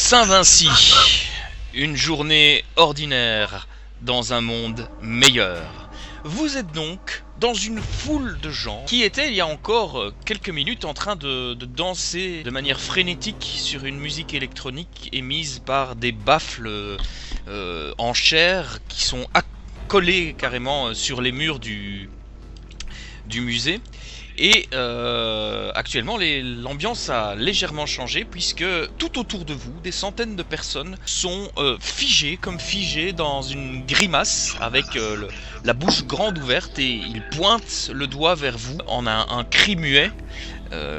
Saint-Vinci, une journée ordinaire dans un monde meilleur. Vous êtes donc dans une foule de gens qui étaient il y a encore quelques minutes en train de danser de manière frénétique sur une musique électronique émise par des baffles en chair qui sont accolés carrément sur les murs du musée. Et actuellement l'ambiance a légèrement changé puisque tout autour de vous des centaines de personnes sont figées dans une grimace avec la bouche grande ouverte, et ils pointent le doigt vers vous en un cri muet.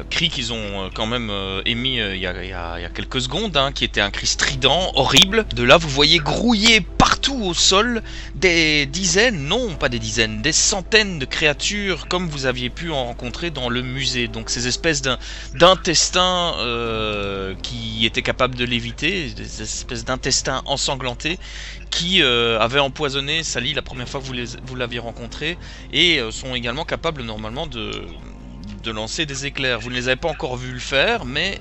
Cri qu'ils ont quand même émis il y a quelques secondes, qui était un cri strident, horrible. De là, vous voyez grouiller partout au sol des dizaines, non pas des dizaines, des centaines de créatures comme vous aviez pu en rencontrer dans le musée. Donc ces espèces d'intestins qui étaient capables de léviter, des espèces d'intestins ensanglantés qui avaient empoisonné Sally la première fois que vous l'aviez rencontré, et sont également capables normalement de lancer des éclairs. Vous ne les avez pas encore vu le faire, mais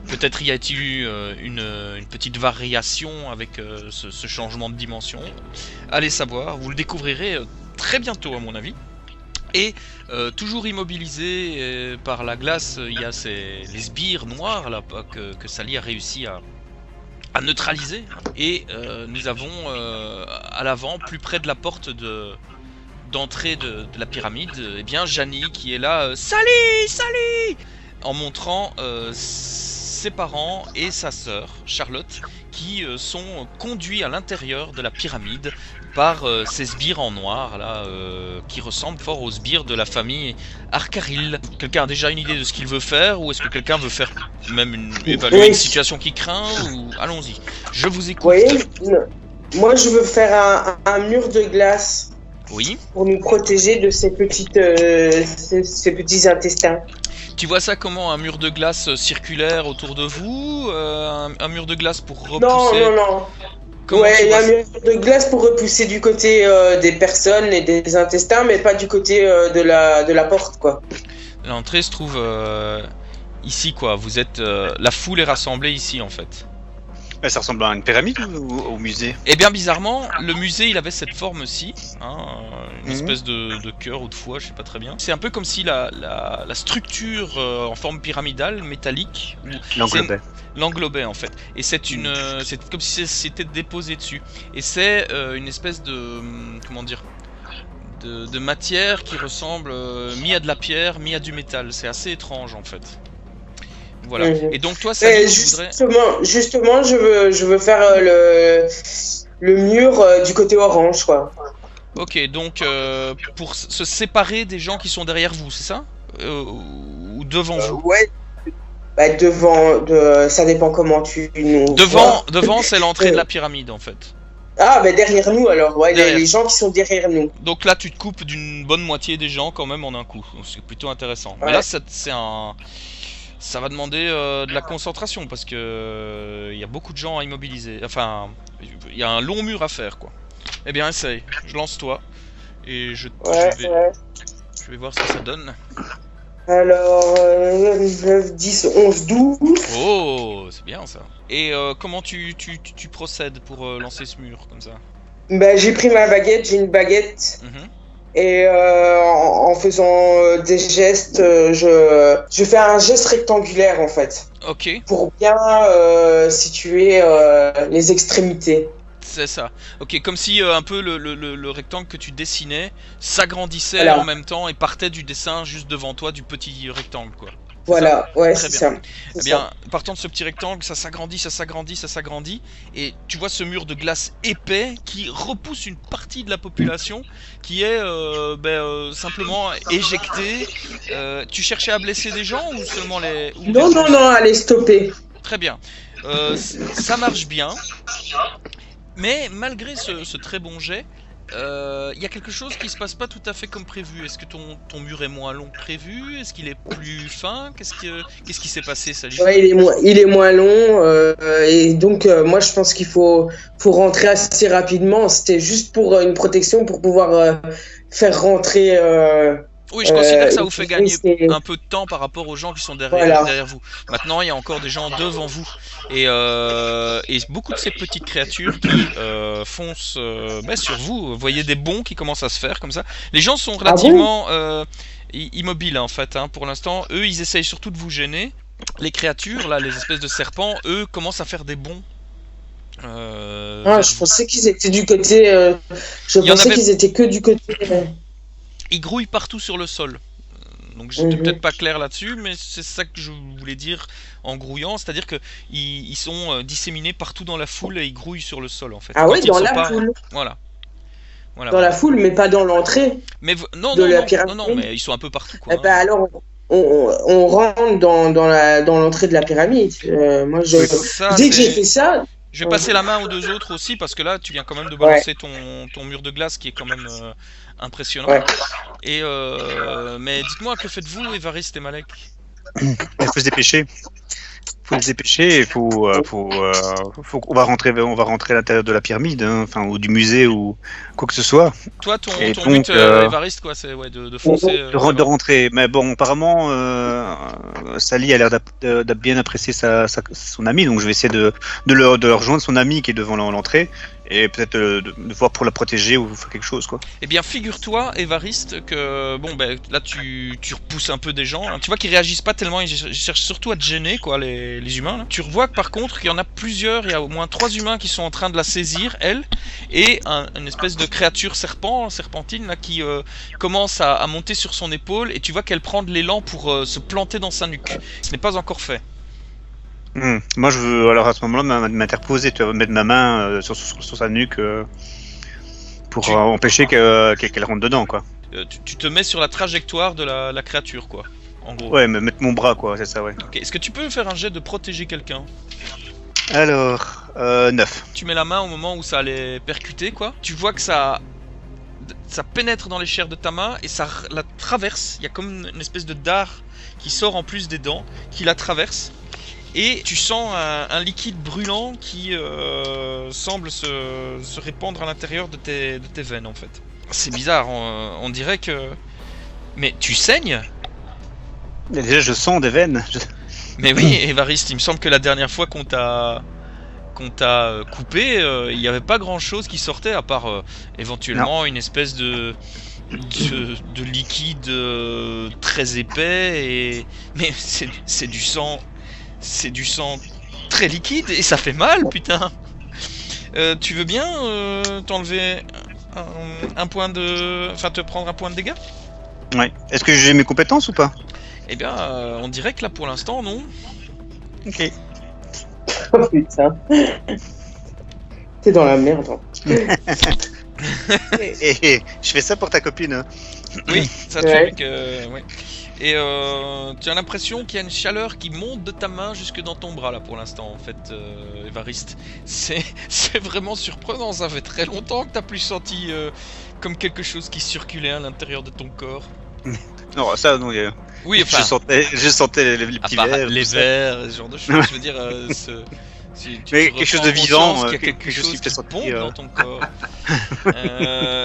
peut-être y a-t-il eu une petite variation avec ce changement de dimension. Allez savoir, vous le découvrirez très bientôt à mon avis. Et toujours immobilisé par la glace, il y a les sbires noirs là, que Sally a réussi à neutraliser. Et nous avons à l'avant, plus près de la porte d'entrée de la pyramide, et bien Janie qui est là, Sally, en montrant ses parents et sa sœur Charlotte qui sont conduits à l'intérieur de la pyramide par ces sbires en noir là, qui ressemblent fort aux sbires de la famille Arcaril. Quelqu'un a déjà une idée de ce qu'il veut faire, ou est-ce que quelqu'un veut faire même évaluer une situation qui craint, ou allons-y, je vous écoute. Oui, moi je veux faire un mur de glace. Oui. Pour nous protéger de ces petits intestins. Tu vois ça comment, un mur de glace circulaire autour de vous, un mur de glace pour repousser? Non. Ouais, un mur de glace pour repousser du côté des personnes et des intestins, mais pas du côté de la porte, quoi. L'entrée se trouve ici, quoi. Vous êtes, la foule est rassemblée ici, en fait. Ça ressemble à une pyramide ou au musée? Eh bien, bizarrement, le musée, il avait cette forme-ci, une espèce de cœur ou de foie, je sais pas très bien. C'est un peu comme si la structure en forme pyramidale, métallique, l'englobait en fait. Et c'est comme si c'était déposé dessus. Et c'est une espèce de de matière qui ressemble mi à de la pierre, mi à du métal. C'est assez étrange en fait. Voilà. Et donc toi, Sally, justement, je veux faire le mur du côté orange, quoi. Ok, donc pour se séparer des gens qui sont derrière vous, c'est ça, ou devant vous? Ouais. Bah devant, ça dépend comment tu nous. Devant, c'est l'entrée de la pyramide en fait. Ah, bah derrière nous alors, ouais, les gens qui sont derrière nous. Donc là, tu te coupes d'une bonne moitié des gens quand même en un coup. C'est plutôt intéressant. Ouais. Mais là, ça va demander de la concentration parce que y a beaucoup de gens à immobiliser. Enfin, il y a un long mur à faire, quoi. Eh bien, essaye. Je lance toi et je vais voir ce que ça donne. Alors, 9, 10, 11, 12. Oh, c'est bien ça. Et comment tu procèdes pour lancer ce mur comme ça? Bah, j'ai pris ma baguette, j'ai une baguette. Et en faisant des gestes, je fais un geste rectangulaire en fait. Ok. Pour bien situer les extrémités. C'est ça. Ok, comme si un peu le rectangle que tu dessinais s'agrandissait en même temps et partait du dessin juste devant toi du petit rectangle, quoi. Voilà, ouais, c'est ça. Eh bien, partant de ce petit rectangle, ça s'agrandit, et tu vois ce mur de glace épais qui repousse une partie de la population qui est simplement éjectée. Tu cherchais à blesser des gens ou seulement les... Non, à les stopper. Très bien. Ça marche bien, mais malgré ce très bon jet, y a quelque chose qui se passe pas tout à fait comme prévu. Est-ce que ton mur est moins long que prévu? Est-ce qu'il est plus fin? Qu'est-ce qui s'est passé, Sally? Ouais, il est moins long et donc moi je pense qu'il faut rentrer assez rapidement. C'était juste pour une protection pour pouvoir faire rentrer Oui, je considère que ça vous fait oui, gagner c'est- un peu de temps par rapport aux gens qui sont derrière vous. Maintenant, il y a encore des gens devant vous. Et beaucoup de ces petites créatures qui foncent sur vous. Vous voyez des bonds qui commencent à se faire comme ça. Les gens sont relativement immobiles en fait. Hein, pour l'instant, eux, ils essayent surtout de vous gêner. Les créatures, là, les espèces de serpents, eux, commencent à faire des bonds. je pensais qu'ils étaient du côté. Je pensais qu'ils étaient que du côté. Ils grouillent partout sur le sol. Donc j'étais peut-être pas clair là-dessus, mais c'est ça que je voulais dire en grouillant, c'est-à-dire que ils sont disséminés partout dans la foule et ils grouillent sur le sol en fait. Ah oui, dans la foule. Voilà. Dans la foule, mais pas dans l'entrée. Mais non, mais ils sont un peu partout quoi. Alors on rentre dans l'entrée de la pyramide. Moi, dès que j'ai fait ça. Je vais passer la main aux deux autres aussi parce que là tu viens quand même de balancer ton mur de glace qui est quand même impressionnant. Ouais. Et mais dites-moi, que faites-vous, Évariste et Malek? Il faut se dépêcher. On va rentrer à l'intérieur de la pyramide, hein, enfin, ou du musée ou quoi que ce soit. Toi, ton but, Évariste, quoi, c'est de foncer. De rentrer. Mais bon, apparemment, Sally a l'air de bien apprécier son ami, donc je vais essayer de rejoindre son ami qui est devant l'entrée. Et peut-être de voir pour la protéger ou faire quelque chose, quoi. Eh bien, figure-toi, Évariste, que là tu repousses un peu des gens. Hein. Tu vois qu'ils réagissent pas tellement, ils cherchent surtout à te gêner, quoi, les humains. Là. Tu revois que par contre, qu'il y en a plusieurs, il y a au moins 3 humains qui sont en train de la saisir, elle, et une espèce de créature serpentine là, qui commence à monter sur son épaule, et tu vois qu'elle prend de l'élan pour se planter dans sa nuque. Ce n'est pas encore fait. Moi, je veux alors à ce moment-là m'interposer, mettre ma main sur sa nuque pour empêcher qu'elle rentre dedans, quoi. Tu te mets sur la trajectoire de la créature, quoi. En gros. Ouais, mais mettre mon bras, quoi, c'est ça, ouais. Ok. Est-ce que tu peux faire un jet de protéger quelqu'un? Alors, 9. Tu mets la main au moment où ça allait percuter, quoi. Tu vois que ça pénètre dans les chairs de ta main et ça la traverse. Il y a comme une espèce de dard qui sort en plus des dents, qui la traverse. Et tu sens un liquide brûlant qui semble se répandre à l'intérieur de tes veines en fait. C'est bizarre, on dirait que... Mais tu saignes? Déjà je sens des veines. Mais oui, Évariste, il me semble que la dernière fois qu'on t'a coupé, il n'y avait pas grand chose qui sortait à part éventuellement une espèce de liquide très épais mais c'est du sang. C'est du sang très liquide et ça fait mal, putain. Tu veux bien t'enlever un point de... Enfin, te prendre un point de dégâts? Ouais. Est-ce que j'ai mes compétences ou pas? Eh bien, on dirait que là, pour l'instant, non. Ok. Oh putain. T'es dans la merde. Et je fais ça pour ta copine. Hein. Oui, ça te fait que... Ouais. Et tu as l'impression qu'il y a une chaleur qui monte de ta main jusque dans ton bras là pour l'instant en fait, Évariste. C'est vraiment surprenant, ça fait très longtemps que t'as plus senti comme quelque chose qui circulait à l'intérieur de ton corps. Non, ça non. Oui, enfin... Je sentais les petits vers. Les vers, ce genre de choses, je veux dire... mais quelque chose de vivant, il y a quelque chose qui pompe dans ton corps.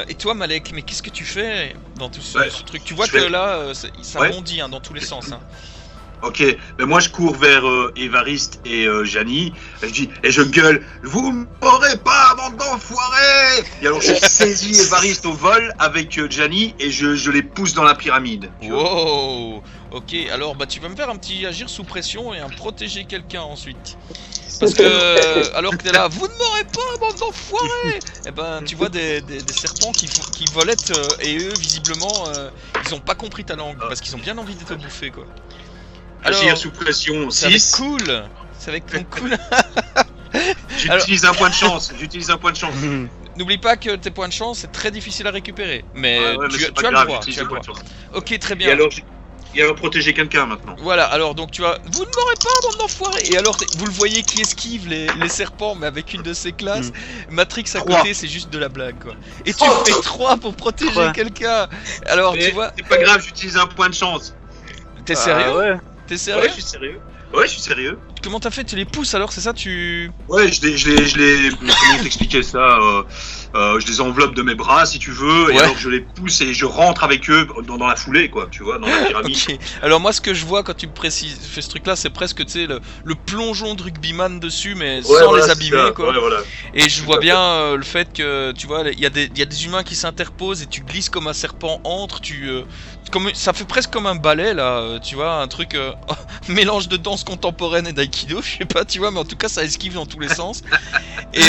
Et toi, Malek, mais qu'est-ce que tu fais dans tout ce truc? Tu vois que là, ça bondit dans tous les sens. Hein. Ok, mais moi je cours vers Évariste et Jani, et je gueule, vous ne m'aurez pas, bande d'enfoirés! Et alors je saisis Évariste au vol avec Jani et je les pousse dans la pyramide. Wow! Ok, alors tu vas me faire un petit agir sous pression et un protéger quelqu'un ensuite. Parce que, alors que t'es là, vous ne m'aurez pas, bande d'enfoirés! Et tu vois des serpents qui volettent et eux, visiblement, ils ont pas compris ta langue parce qu'ils ont bien envie de te bouffer, quoi. Agir sous pression 6. Ça va être cool. J'utilise un point de chance. N'oublie pas que tes points de chance, c'est très difficile à récupérer. Mais tu as le droit. Ok, très bien. Et alors, il va protéger quelqu'un maintenant. Voilà, alors donc tu vas... Vous ne m'aurez pas, bande d'enfoirés! Et alors, vous le voyez qui esquive les serpents, mais avec une de ses classes. Matrix à côté, c'est juste de la blague, quoi. Et tu fais 3 pour protéger quelqu'un. Alors, tu vois... C'est pas grave, j'utilise un point de chance. T'es sérieux? Ouais. T'es sérieux? Ouais, je suis sérieux. Ouais, je suis sérieux. Comment t'as fait? Tu les pousses alors, c'est ça? Ouais, je les. Comment t'expliquer ça je les enveloppe de mes bras, si tu veux, et alors je les pousse et je rentre avec eux dans la foulée, quoi, tu vois, dans la pyramide. Okay. Alors moi, ce que je vois quand tu me fais ce truc-là, c'est presque, tu sais, le plongeon de rugbyman dessus, mais sans les abîmer, quoi. Ouais, voilà. Et je vois bien le fait que, tu vois, il y a des humains qui s'interposent et tu glisses comme un serpent entre, ça fait presque comme un ballet, là, tu vois, un truc mélange de danse contemporaine et d'aïkido, je sais pas, tu vois, mais en tout cas, ça esquive dans tous les sens. Et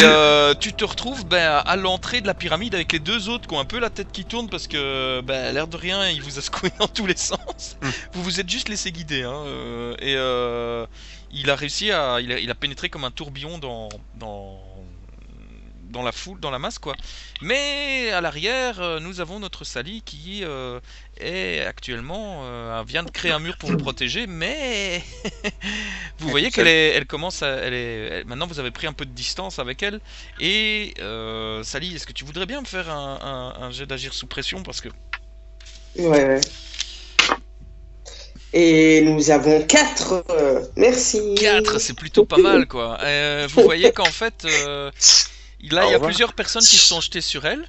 tu te retrouves à l'entrée de la pyramide avec les deux autres qui ont un peu la tête qui tourne parce que, l'air de rien, il vous a secoué dans tous les sens. Vous vous êtes juste laissé guider, hein, et il a réussi il a pénétré comme un tourbillon dans la foule, dans la masse, quoi. Mais à l'arrière, nous avons notre Sally qui est actuellement vient de créer un mur pour vous protéger, mais vous voyez qu'elle commence maintenant vous avez pris un peu de distance avec elle. Et Sally, est-ce que tu voudrais bien me faire un jet d'agir sous pression, parce que Ouais. Et nous avons 4. Merci. 4, c'est plutôt pas mal, quoi. Vous voyez qu'en fait, il y a plusieurs personnes qui se sont jetées sur elle.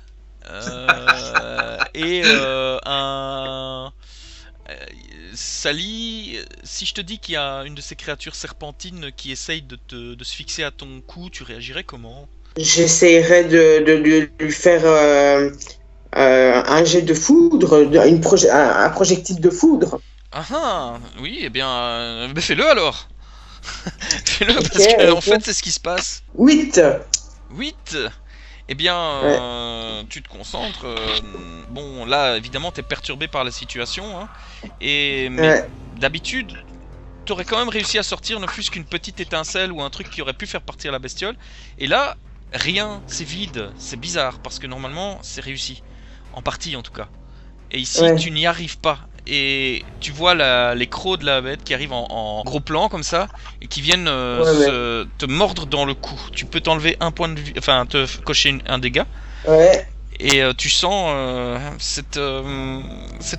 Sally, si je te dis qu'il y a une de ces créatures serpentines qui essaye de se fixer à ton cou, tu réagirais comment? J'essaierai de lui faire un jet de foudre, un projectile de foudre. Oui, eh bien, fais-le alors. Fais-le, parce que en fait, c'est ce qui se passe. 8. Eh bien, tu te concentres. Bon, là, évidemment, t'es perturbé par la situation, hein. Mais d'habitude, t'aurais quand même réussi à sortir ne fût-ce qu'une petite étincelle ou un truc qui aurait pu faire partir la bestiole. Et là, rien, c'est vide, c'est bizarre, parce que normalement, c'est réussi. En partie, en tout cas. Et ici, tu n'y arrives pas. Et tu vois les crocs de la bête qui arrivent en gros plan comme ça et qui viennent te mordre dans le cou. Tu peux t'enlever un point de vie, enfin te cocher un dégât. Ouais. Et tu sens cette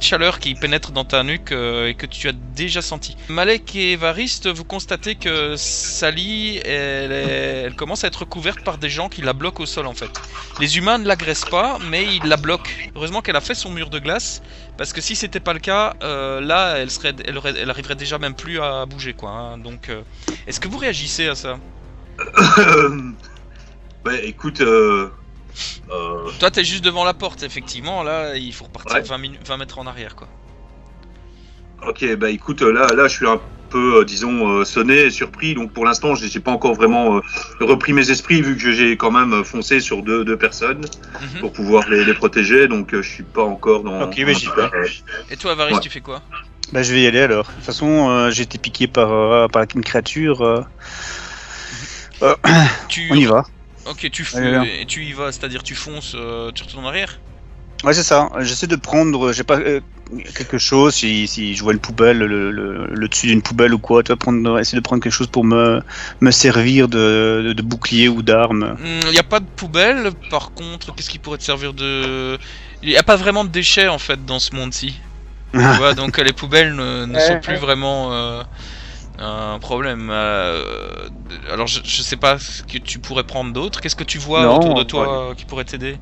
chaleur qui pénètre dans ta nuque et que tu as déjà senti. Malek et Evariste, vous constatez que Sally, elle commence à être recouverte par des gens qui la bloquent au sol, en fait. Les humains ne l'agressent pas, mais ils la bloquent. Heureusement qu'elle a fait son mur de glace, parce que si c'était pas le cas, là, elle arriverait déjà même plus à bouger, quoi. Hein. Donc, est-ce que vous réagissez à ça? Écoute... Toi t'es juste devant la porte, effectivement, là il faut repartir 20 mètres en arrière, quoi. Ok, écoute, là je suis un peu, sonné et surpris, donc pour l'instant j'ai pas encore vraiment repris mes esprits, vu que j'ai quand même foncé sur deux personnes pour pouvoir les protéger, donc je suis pas encore dans... Ok, mais j'y vais. Et toi, Avaris, tu fais quoi? Je vais y aller alors. De toute façon, j'ai été piqué par une créature. On y va. Ok, tu y vas, c'est-à-dire tu fonces, tu retournes en arrière? Ouais, c'est ça. J'essaie de prendre, quelque chose, si je vois une poubelle, le dessus d'une poubelle ou quoi, essayer de prendre quelque chose pour me servir de bouclier ou d'arme. Il n'y a pas de poubelle, par contre, qu'est-ce qui pourrait te servir de... Il n'y a pas vraiment de déchets, en fait, dans ce monde-ci. Tu vois, donc les poubelles ne sont plus vraiment... un problème. Alors je sais pas ce que tu pourrais prendre d'autre. Qu'est-ce que tu vois autour de toi qui pourrait t'aider?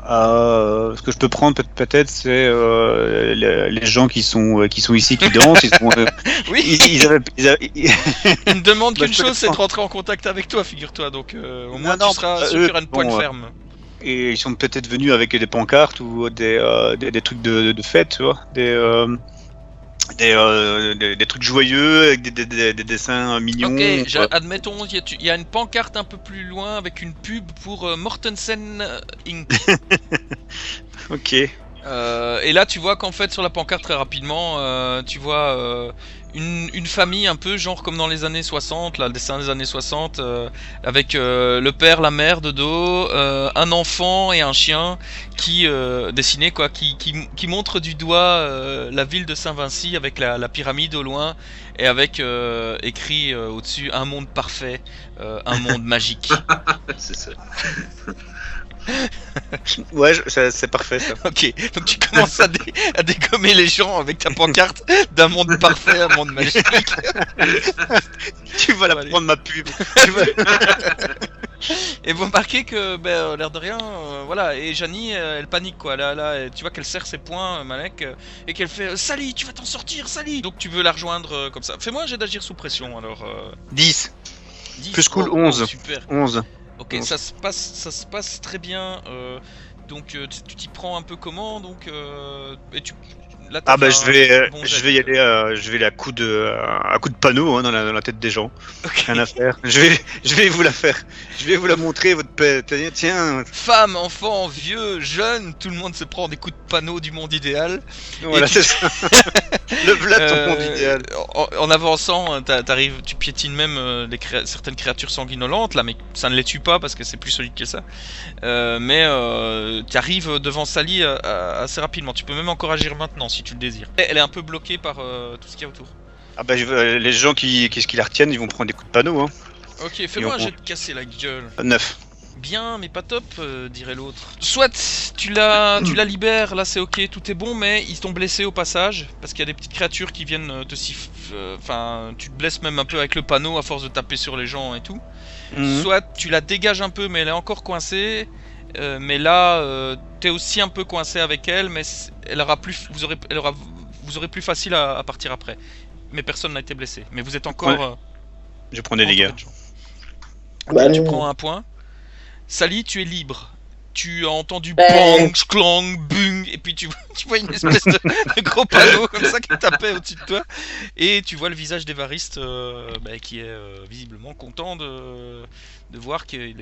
Ce que je peux prendre peut-être, c'est les gens qui sont ici, qui dansent. Oui. Ils ne demandent qu'une chose, c'est de rentrer en contact avec toi, figure-toi. Donc au moins tu seras sur une pointe ferme. Et ils sont peut-être venus avec des pancartes ou des trucs de fête, tu vois, des trucs joyeux avec des dessins mignons. Ok, admettons, il y a une pancarte un peu plus loin avec une pub pour Mortensen Inc. Ok. Et là, tu vois qu'en fait, sur la pancarte, très rapidement, tu vois une famille un peu genre comme dans les années 60, là, le dessin des années 60, avec le père, la mère de dos, un enfant et un chien qui dessiné, quoi, qui montre du doigt la ville de Saint-Vinci avec la pyramide au loin et avec écrit au-dessus un monde parfait, un monde magique. C'est ça. Ouais, c'est parfait ça. Ok, donc tu commences à dégommer les gens avec ta pancarte d'un monde parfait, un monde magique. Tu vas la Allez. prendre ma pub. Et vous remarquez que, l'air de rien, voilà, et Janie, elle panique quoi. Là, tu vois qu'elle serre ses poings, Malek, et qu'elle fait Sally, tu vas t'en sortir, Sally. Donc tu veux la rejoindre comme ça. Fais-moi un jet d'agir sous pression alors. 10. 10. Plus cool, Oh, 11. Super. 11. Ok, 11. ça se passe très bien. Donc tu t'y prends un peu comment donc et tu là, t'as Ah bah fait je vais, un bon je jet. vais y aller, je vais aller à coup de panneau hein, dans la tête des gens. Ok. Rien à faire. Je vais vous la faire. Je vais vous la montrer votre tiens. Femmes, enfants, vieux, jeunes, tout le monde se prend des coups de panneau du monde idéal. Voilà, tu- c'est ça. Le plat de ton monde idéal. En avançant, t'arrives, tu piétines même certaines créatures sanguinolentes là, mais ça ne les tue pas parce que c'est plus solide que ça. Mais tu arrives devant Sally assez rapidement. Tu peux même encore agir maintenant si tu le désires. Elle est un peu bloquée par tout ce qu'il y a autour. Ah bah les gens qui la retiennent, ils vont prendre des coups de panneau hein. Ok, fais-moi un Et on- jet de casser la gueule. 9. Bien, mais pas top, dirait l'autre. Soit tu la libères, là c'est ok, tout est bon, mais ils t'ont blessé au passage, parce qu'il y a des petites créatures qui viennent te siffler. Enfin, tu te blesses même un peu avec le panneau à force de taper sur les gens et tout. Soit tu la dégages un peu, mais elle est encore coincée. Mais là, t'es aussi un peu coincé avec elle, mais elle aura plus, vous aurez plus facile à partir après. Mais personne n'a été blessé. Mais vous êtes encore. Ouais. Je prends des dégâts. entouré de gens. Bah, Ok, tu non. prends un point. Sally, tu es libre. Tu as entendu Ben. bang, clang, bung, et puis tu vois une espèce de gros panneau comme ça qui tapait au-dessus de toi, et tu vois le visage d'Évariste qui est visiblement content de voir qu'il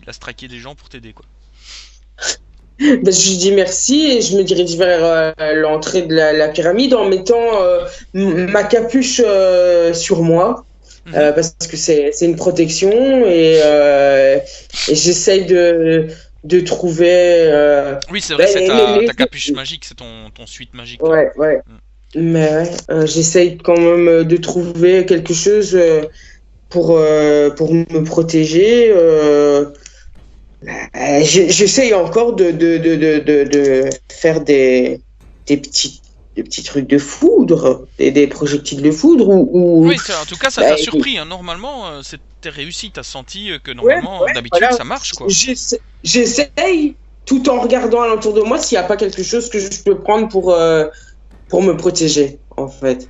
a striké des gens pour t'aider quoi. Ben, je lui dis merci et je me dirige vers l'entrée de la pyramide en mettant ma capuche sur moi. Parce que c'est une protection et j'essaye de trouver. Oui, c'est vrai, ben, c'est les- ta capuche magique, c'est ton suite magique. Ouais. Mais j'essaye quand même de trouver quelque chose pour me protéger. J'essaye encore de faire des petits trucs de foudre, des projectiles de foudre ou Oui, en tout cas, ça t'a bah, surpris. Hein. Normalement, c'était réussi. T'as senti que normalement, d'habitude, voilà. ça marche quoi. J'essaye tout en regardant alentour de moi s'il n'y a pas quelque chose que je peux prendre pour me protéger, en fait.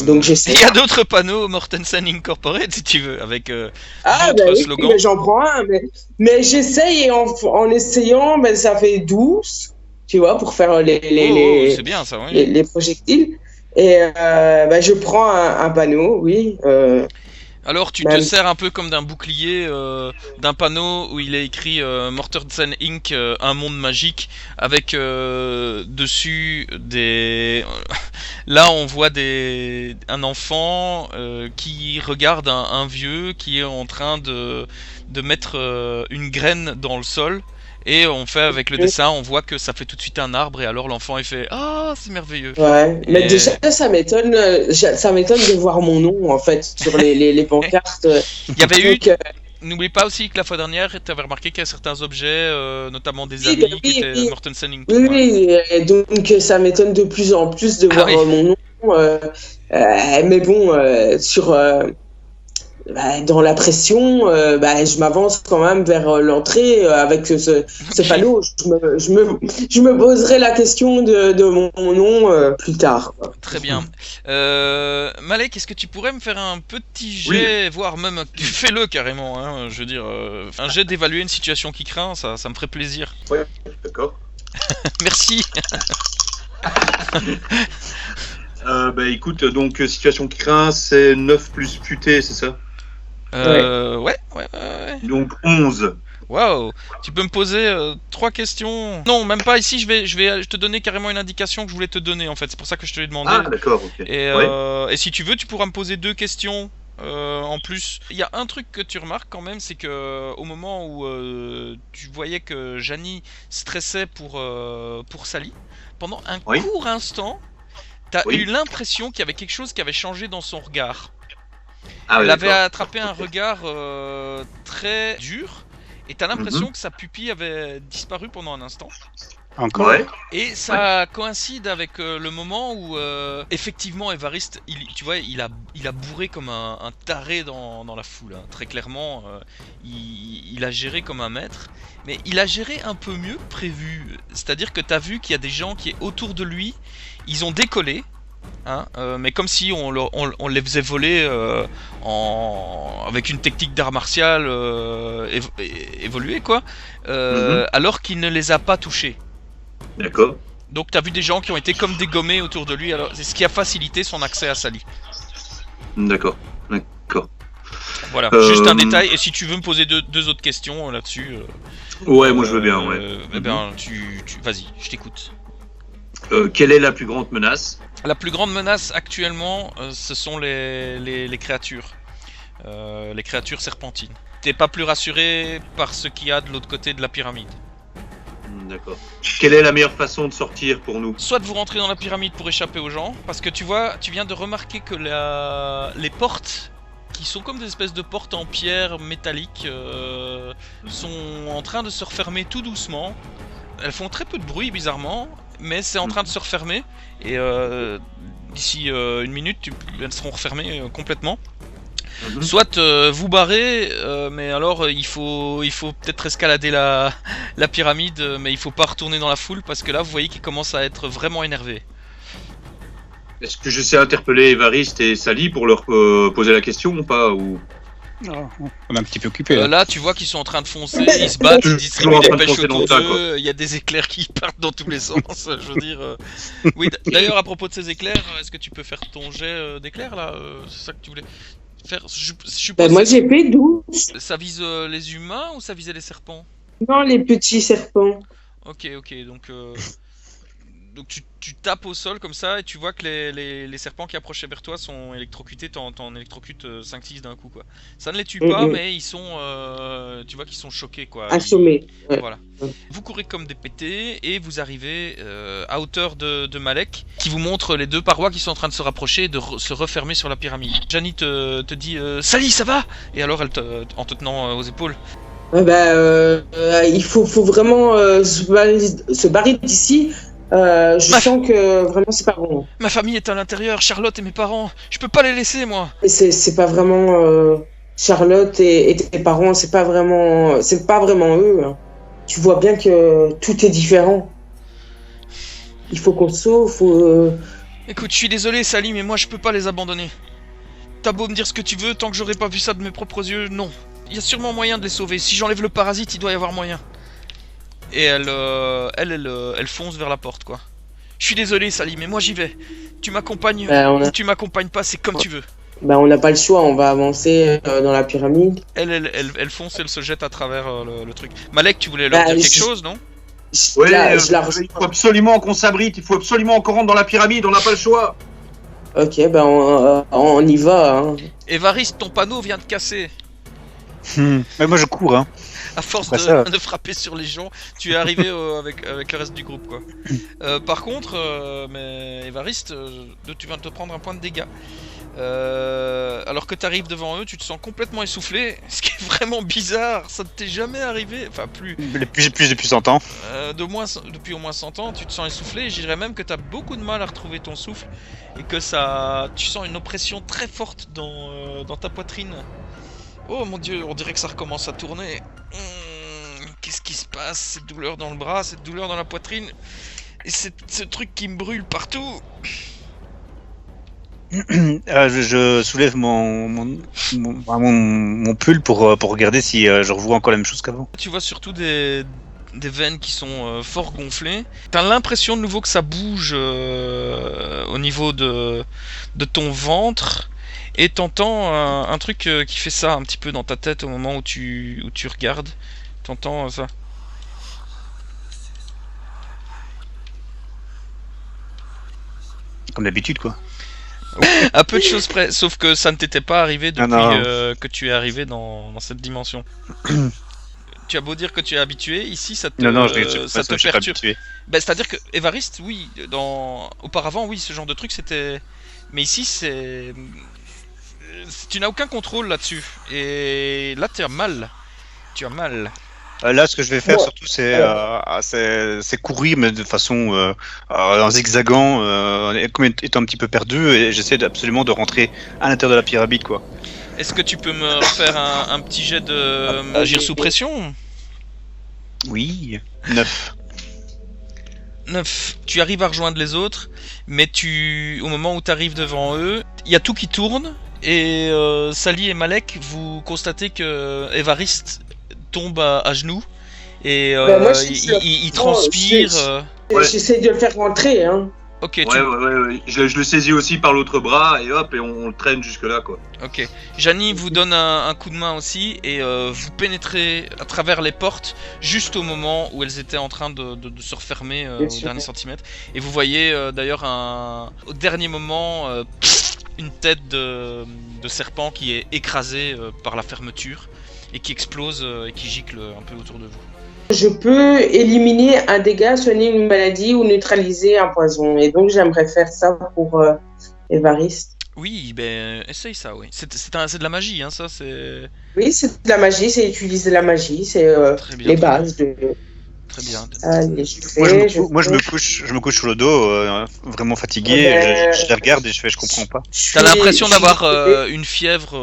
Donc j'essaie. Il y a d'autres panneaux Mortensen Incorporated si tu veux, avec Ah, d'autres bah oui, slogans. mais j'en prends un. Mais j'essaye et en essayant, ben, ça fait 12, tu vois, pour faire C'est bien ça, oui. les projectiles. Et ben, je prends un panneau, oui. Alors tu te sers un peu comme d'un bouclier, d'un panneau où il est écrit Mortensen Inc. Un monde magique, avec dessus des... Là on voit un enfant qui regarde un vieux qui est en train de mettre une graine dans le sol. Et on fait avec le dessin, on voit que ça fait tout de suite un arbre, et alors l'enfant il fait ah c'est merveilleux. Ouais, mais déjà ça m'étonne de voir mon nom en fait sur les pancartes. Il y avait eu. N'oublie pas aussi que la fois dernière, tu avais remarqué qu'il y a certains objets, notamment des amis, qui étaient Mortensen Inc. Oui, et donc ça m'étonne de plus en plus de voir mon nom. Mais bon, dans la pression, je m'avance quand même vers l'entrée avec ce panneau. Je me poserai la question de mon nom plus tard. Très bien. Malek, est-ce que tu pourrais me faire un petit jet, voire même fais-le carrément, hein, je veux dire, un jet d'évaluer une situation qui craint, ça me ferait plaisir. Ouais, d'accord. Merci. Écoute, donc situation qui craint, c'est 9 plus puté, c'est ça? Ouais. Donc 11. Waouh. Tu peux me poser 3 questions? Non, même pas ici, je vais te donner carrément une indication que je voulais te donner en fait, c'est pour ça que je te l'ai demandé. Ah d'accord, ok. Et si tu veux, tu pourras me poser 2 questions en plus. Il y a un truc que tu remarques quand même, c'est que au moment où tu voyais que Janie stressait pour Sally, pendant un court instant, t'as eu l'impression qu'il y avait quelque chose qui avait changé dans son regard. Elle avait attrapé un regard très dur, et t'as l'impression que sa pupille avait disparu pendant un instant. Encore. Ouais. Et ça coïncide avec le moment où effectivement Évariste, tu vois, il a bourré comme un taré dans la foule. Hein. Très clairement, il a géré comme un maître, mais il a géré un peu mieux que prévu. C'est-à-dire que t'as vu qu'il y a des gens qui autour de lui, ils ont décollé. Hein, mais comme si on les faisait voler avec une technique d'art martial évoluée, quoi, alors qu'il ne les a pas touchés. D'accord. Donc t'as vu des gens qui ont été comme dégommés autour de lui, alors c'est ce qui a facilité son accès à Sally. D'accord. Voilà, juste un détail, et si tu veux me poser deux autres questions là-dessus... Ouais, moi je veux bien, ouais. Eh bien, vas-y, je t'écoute. Quelle est la plus grande menace? La plus grande menace actuellement, ce sont les créatures. Les créatures serpentines. T'es pas plus rassuré par ce qu'il y a de l'autre côté de la pyramide. D'accord. Quelle est la meilleure façon de sortir pour nous? Soit vous rentrez dans la pyramide pour échapper aux gens, parce que tu vois, tu viens de remarquer que les portes, qui sont comme des espèces de portes en pierre métallique, sont en train de se refermer tout doucement. Elles font très peu de bruit, bizarrement, mais c'est en train de se refermer, et d'ici une minute, elles seront refermées complètement. Soit vous barrez, mais alors il faut peut-être escalader la pyramide, mais il faut pas retourner dans la foule parce que là vous voyez qu'il commence à être vraiment énervé. Est-ce que je sais interpeller Évariste et Sally pour leur poser la question ou pas ou... Non, on est un petit peu occupé. Là. Là tu vois qu'ils sont en train de foncer, ils se battent, ils distribuent des pêches autour d'eux, il y a des éclairs qui partent dans tous les sens, je veux dire... Oui, d'ailleurs à propos de ces éclairs, est-ce que tu peux faire ton jet d'éclairs là? C'est ça que tu voulais... faire, je suppose moi j'ai fait 12. Ça vise les humains ou ça visait les serpents? Non, les petits serpents. Ok, donc tu tapes au sol comme ça et tu vois que les serpents qui approchaient vers toi sont électrocutés, t'en électrocutes 5-6 d'un coup, quoi. Ça ne les tue pas, mais ils sont, tu vois qu'ils sont choqués, quoi. Assommés. Ouais. Voilà. Vous courez comme des pétés et vous arrivez à hauteur de Malek, qui vous montre les deux parois qui sont en train de se rapprocher et de se refermer sur la pyramide. Janie te dit Sally, ça va? Et alors elle en te tenant aux épaules. Il faut vraiment se barrer d'ici. Je sens que vraiment c'est pas bon. Ma famille est à l'intérieur, Charlotte et mes parents. Je peux pas les laisser, moi. C'est pas vraiment Charlotte et tes parents, c'est pas vraiment eux. Hein. Tu vois bien que tout est différent. Il faut qu'on se sauve. Écoute, je suis désolé, Sally, mais moi je peux pas les abandonner. T'as beau me dire ce que tu veux, tant que j'aurai pas vu ça de mes propres yeux, non. Il y a sûrement moyen de les sauver. Si j'enlève le parasite, il doit y avoir moyen. Et elle fonce vers la porte, quoi. Je suis désolé, Sally, mais moi j'y vais. Tu m'accompagnes ou tu m'accompagnes pas, c'est comme tu veux. On n'a pas le choix, on va avancer dans la pyramide. Elle fonce, elle se jette à travers le truc. Malek, tu voulais leur dire quelque chose, non? Ouais, il faut absolument qu'on s'abrite, il faut absolument qu'on rentre dans la pyramide, on n'a pas le choix. Ok, on y va. Hein. Évariste, ton panneau vient de casser. Mais moi je cours, hein. À force de frapper sur les gens, tu es arrivé avec le reste du groupe, quoi. Par contre, mais Évariste, tu viens de te prendre un point de dégâts. Alors que tu arrives devant eux, tu te sens complètement essoufflé, ce qui est vraiment bizarre, ça ne t'est jamais arrivé, enfin plus depuis 100 ans. Depuis au moins 100 ans, tu te sens essoufflé, et je dirais même que tu as beaucoup de mal à retrouver ton souffle, et que tu sens une oppression très forte dans ta poitrine. Oh mon dieu, on dirait que ça recommence à tourner. Qu'est-ce qui se passe? Cette douleur dans le bras, cette douleur dans la poitrine, et ce truc qui me brûle partout. Je soulève mon pull pour regarder si je revois encore la même chose qu'avant. Tu vois surtout des veines qui sont fort gonflées. T'as l'impression de nouveau que ça bouge au niveau de ton ventre. Et t'entends un truc qui fait ça un petit peu dans ta tête au moment où tu regardes. T'entends ça. Comme d'habitude, quoi. À peu de choses près, sauf que ça ne t'était pas arrivé depuis que tu es arrivé dans cette dimension. Tu as beau dire que tu es habitué, ici ça te perturbe. C'est-à-dire que Évariste, oui, auparavant, oui, ce genre de truc c'était. Mais ici c'est. Tu n'as aucun contrôle là-dessus. Et là tu as mal. Là, ce que je vais faire Moi, surtout, c'est alors, c'est courir, mais de façon en zigzagant, comme étant un petit peu perdu, et j'essaie absolument de rentrer à l'intérieur de la pyramide, quoi. Est-ce que tu peux me faire un petit jet de agir sous pression? Oui. 9. 9. Tu arrives à rejoindre les autres, mais au moment où tu arrives devant eux, il y a tout qui tourne, et Sally et Malek, vous constatez que Évariste tombe à genoux, et moi, il transpire. Ouais. j'essaie de le faire rentrer. Hein. Ok, Ouais. Je le saisis aussi par l'autre bras et hop, et on le traîne jusque-là, quoi. ok. Janie vous donne un coup de main aussi, et vous pénétrez à travers les portes, juste au moment où elles étaient en train de se refermer Bien au sûr. dernier centimètre. Et vous voyez d'ailleurs au dernier moment une tête de serpent qui est écrasée par la fermeture, et qui explose et qui gicle un peu autour de vous. Je peux éliminer un dégât, soigner une maladie ou neutraliser un poison. Et donc, j'aimerais faire ça pour Évariste. Oui, ben essaye ça, oui. C'est de la magie, hein, ça, c'est... Oui, c'est de la magie, c'est utiliser la magie, c'est Très bien, les très bases de. Très bien. Allez, Moi, je me couche sur le dos, vraiment fatigué. Je les regarde et je comprends pas. T'as l'impression d'avoir une fièvre,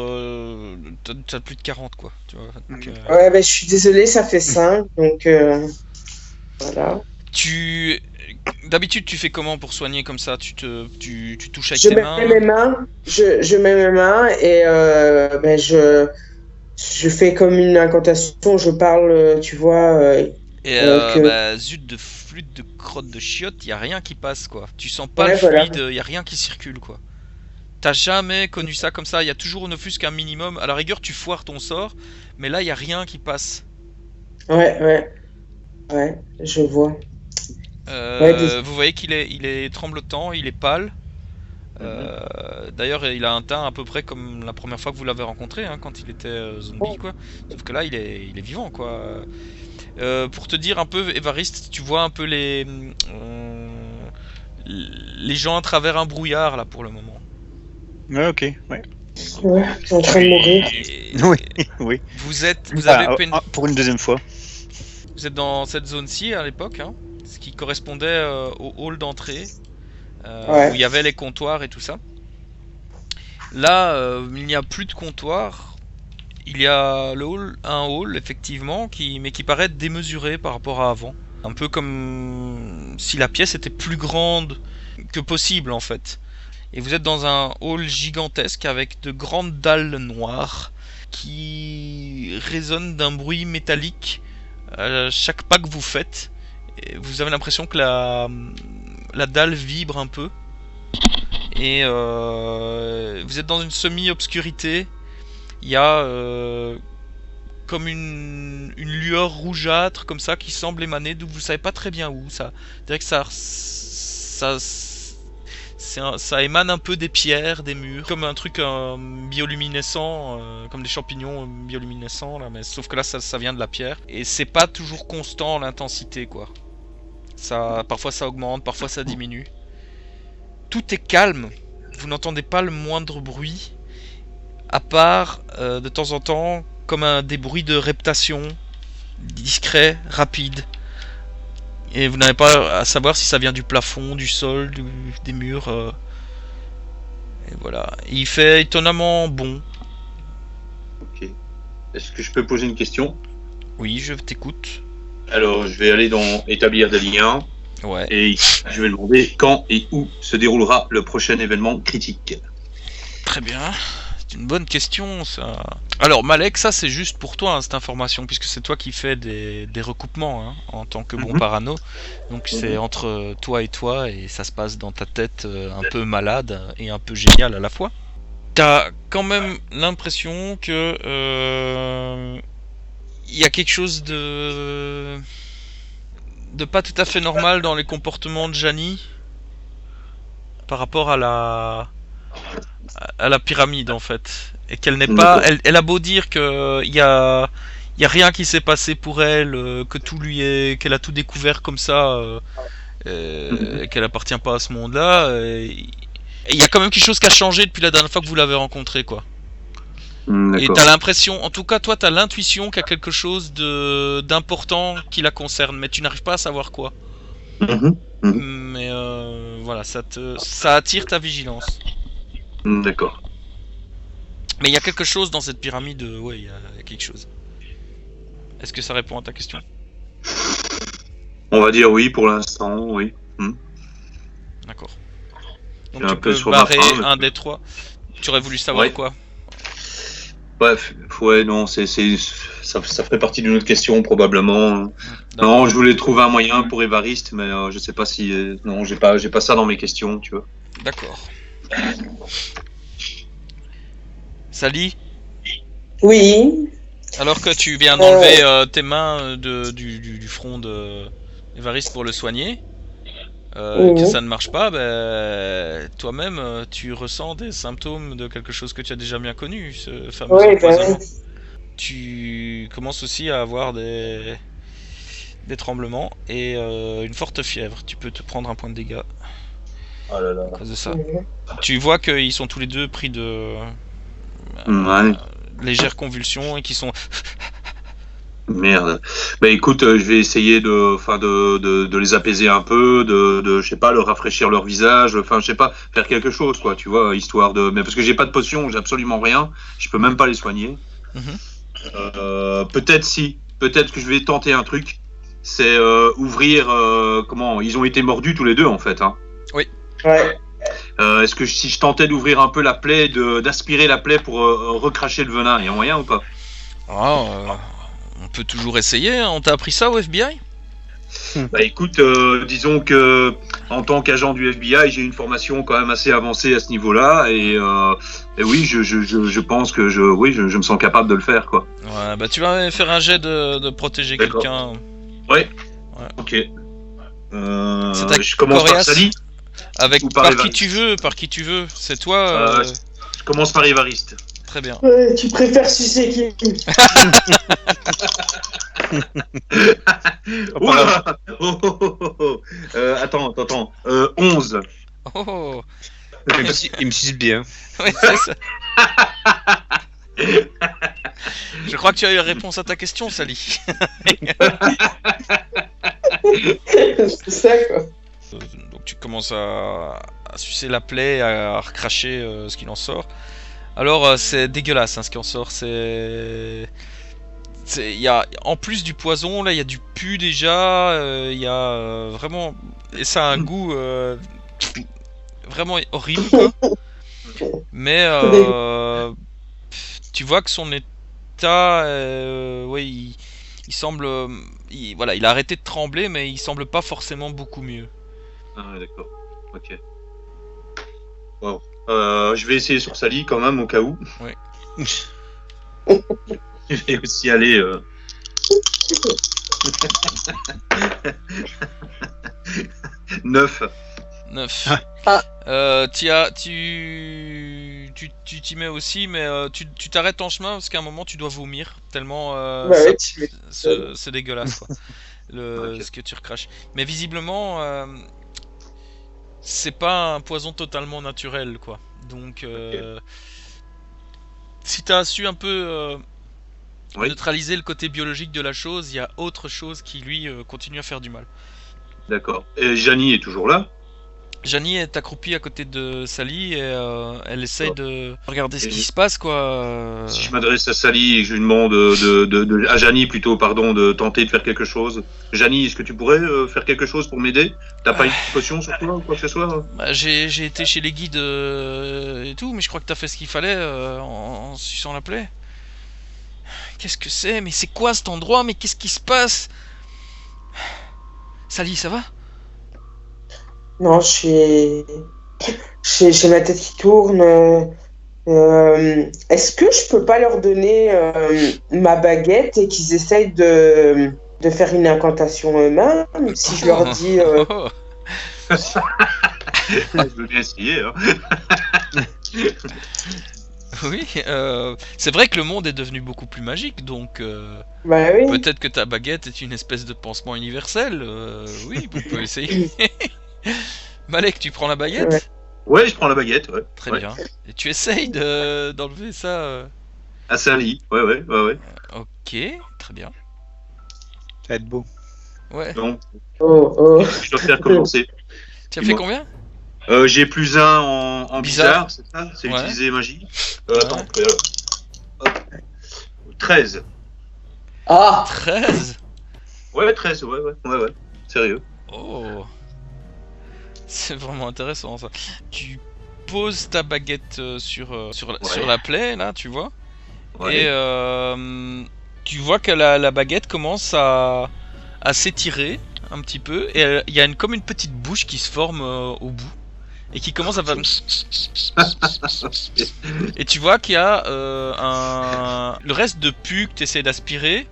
t'as plus de 40, quoi. Tu vois, donc, Ouais, ben, je suis désolée, ça fait 5, donc voilà. D'habitude, tu fais comment pour soigner comme ça? Tu touches avec Je tes mets mains? mes mains, je mets mes mains et ben, je fais comme une incantation, je parle, tu vois. Et zut de flûte, de crotte, de chiotte, y a rien qui passe, quoi. Tu sens pas Ouais, le voilà. fluide, y a rien qui circule, quoi. T'as jamais connu ça comme ça, y a toujours ne fût-ce qu'un minimum. À la rigueur, tu foires ton sort, mais là, y a rien qui passe. Ouais, je vois. Ouais, Vous voyez qu'il est tremblotant, il est pâle. D'ailleurs, il a un teint à peu près comme la première fois que vous l'avez rencontré, hein, quand il était zombie, quoi. Sauf que là, il est vivant, quoi. Pour te dire un peu, Évariste, tu vois un peu les gens à travers un brouillard là pour le moment. Ouais, ok, ouais. Ouais, t'es en train de mourir. Et Oui. vous avez pour une deuxième fois. vous êtes dans cette zone-ci à l'époque, hein, ce qui correspondait au hall d'entrée, Ouais. où il y avait les comptoirs et tout ça. Là, il n'y a plus de comptoir. Il y a un hall effectivement, mais qui paraît démesuré par rapport à avant. Un peu comme si la pièce était plus grande que possible en fait. Et vous êtes dans un hall gigantesque avec de grandes dalles noires qui résonnent d'un bruit métallique à chaque pas que vous faites. Et vous avez l'impression que la dalle vibre un peu. Et vous êtes dans une semi-obscurité. Il y a comme une lueur rougeâtre comme ça qui semble émaner d'où vous savez pas très bien où. Ça, c'est que ça émane un peu des pierres, des murs, comme un truc bioluminescent, comme des champignons bioluminescents là, mais sauf que là ça vient de la pierre et c'est pas toujours constant l'intensité, quoi. Parfois ça augmente, parfois ça diminue. Tout est calme, vous n'entendez pas le moindre bruit. À part de temps en temps comme des bruits de reptation discrets, rapides. Et vous n'avez pas à savoir si ça vient du plafond, du sol, des murs. Et voilà. Il fait étonnamment bon. Ok. Est-ce que je peux poser une question? Oui, je t'écoute. Alors, je vais aller dans établir des liens Ouais. et je vais demander quand et où se déroulera le prochain événement critique. Très bien. C'est une bonne question, ça. Alors, Malek, ça c'est juste pour toi, hein, cette information, puisque c'est toi qui fais des recoupements, hein, en tant que bon parano. Donc c'est entre toi, et ça se passe dans ta tête un peu malade et un peu génial à la fois. T'as quand même l'impression que il y a quelque chose de pas tout à fait normal dans les comportements de Janie par rapport à la pyramide en fait, et qu'elle n'est pas, elle a beau dire que il y a rien qui s'est passé pour elle, que qu'elle a tout découvert comme ça, et qu'elle appartient pas à ce monde-là. Et il y a quand même quelque chose qui a changé depuis la dernière fois que vous l'avez rencontré, quoi. Et D'accord. t'as l'impression, en tout cas toi t'as l'intuition qu'il y a quelque chose d'important qui la concerne, mais tu n'arrives pas à savoir quoi. Mhm. Mais voilà, ça attire ta vigilance. D'accord. Mais il y a quelque chose dans cette pyramide, ouais, il y a quelque chose. Est-ce que ça répond à ta question? On va dire oui pour l'instant, oui. D'accord. Je Donc suis un tu peu peux sur ma barrer faim, mais- un des trois. Tu aurais voulu savoir Ouais. quoi? Bref, ouais, non, ça ferait partie d'une autre question probablement. D'accord. Non, je voulais trouver un moyen pour Évariste, mais je sais pas si non, j'ai pas ça dans mes questions, tu vois. D'accord. Sally, Oui. alors que tu viens d'enlever tes mains du front de Évariste pour le soigner, que ça ne marche pas, toi-même tu ressens des symptômes de quelque chose que tu as déjà bien connu, ce fameux Oui, empoisonnement. Tu commences aussi à avoir des tremblements et une forte fièvre. Tu peux te prendre un point de dégâts Oh là là. à cause de ça. Tu vois qu'ils sont tous les deux pris de Ouais. légères convulsions et qui sont... Merde. Bah écoute, je vais essayer de les apaiser un peu, je sais pas, leur rafraîchir leur visage, enfin je sais pas, faire quelque chose quoi, tu vois, histoire de, mais parce que j'ai pas de potion, j'ai absolument rien, je peux même pas les soigner. Mhm. Peut-être que je vais tenter un truc, c'est ouvrir, comment, ils ont été mordus tous les deux en fait, hein. Ouais. Est-ce que si je tentais d'ouvrir un peu la plaie, d'aspirer la plaie pour recracher le venin, il y a moyen ou pas? On peut toujours essayer, hein. On t'a appris ça au FBI? Bah écoute, disons que en tant qu'agent du FBI, j'ai une formation quand même assez avancée à ce niveau-là, et oui, je pense que je me sens capable de le faire, quoi. Ouais, bah tu vas faire un jet de protéger D'accord. quelqu'un. Ouais. Ouais. Ok. C'est ta Je commence par coriace Sally. Avec Ou par par qui Évariste. tu veux, c'est toi. Je commence par Évariste. Très bien. Ouais, tu préfères sucer qui? Oula. Attends. 11. Oh, Il me suce bien. ouais, c'est ça. Je crois que tu as eu la réponse à ta question, Sally. C'est ça, quoi. Donc tu commences à sucer la plaie, à recracher ce qu'il en sort. Alors c'est dégueulasse, hein, ce qui en sort. Il y a, en plus du poison, là il y a du pu déjà. Il y a vraiment... Et ça a un goût vraiment horrible, quoi. Mais tu vois que son état, ouais, il semble, voilà, il a arrêté de trembler, mais il semble pas forcément beaucoup mieux. Ah ouais, d'accord. Ok. Wow. Je vais essayer sur Sally quand même au cas où. Ouais. Je vais aussi aller. 9. 9. Ah. Tu t'y mets aussi, mais tu t'arrêtes en chemin parce qu'à un moment tu dois vomir tellement Bah ouais, c'est dégueulasse, quoi. Ok. Ce que tu recraches. Mais visiblement, c'est pas un poison totalement naturel, quoi. Donc, si t'as su un peu Oui. neutraliser le côté biologique de la chose, il y a autre chose qui lui continue à faire du mal. D'accord. Et Janie est toujours là. Janie est accroupie à côté de Sally et elle essaye D'accord. de regarder ce Et- qui se passe, quoi. Si je m'adresse à Sally et que je lui demande à Janie plutôt, pardon, de tenter de faire quelque chose. Janie, est-ce que tu pourrais faire quelque chose pour m'aider? T'as pas une potion sur toi ou quoi que ce soit? Bah, j'ai été chez les guides et tout, mais je crois que t'as fait ce qu'il fallait en suçant la plaie. Qu'est-ce que c'est? Mais c'est quoi cet endroit? Mais qu'est-ce qui se passe? Sally, ça va? Non, j'ai ma tête qui tourne. Est-ce que je peux pas leur donner ma baguette et qu'ils essayent de faire une incantation eux-mêmes? Si je leur dis... Oh. Je veux bien essayer. Hein. Oui, c'est vrai que le monde est devenu beaucoup plus magique, donc Bah oui. peut-être que ta baguette est une espèce de pansement universel. Oui, on peut essayer. Malek, tu prends la baguette? Ouais. Ouais, je prends la baguette. Ouais. Très Ouais. bien. Et tu essayes d'enlever ça. À Saint-Ly, ouais. Ok, très bien. Ça va être beau. Ouais. Donc, Oh. je dois faire commencer. Tu as fait Dis-moi. combien? J'ai +1 en bizarre, c'est ça? C'est Ouais. utiliser magie. Ouais. Attends, hop. 13. Ah 13. Ouais, 13, ouais. Sérieux. Oh. C'est vraiment intéressant ça. Tu poses ta baguette sur la plaie, là, tu vois. Ouais. Et tu vois que la baguette commence à s'étirer un petit peu. Et il y a comme une petite bouche qui se forme au bout. Et qui commence à faire... Et tu vois qu'il y a le reste de pu que tu essaies d'aspirer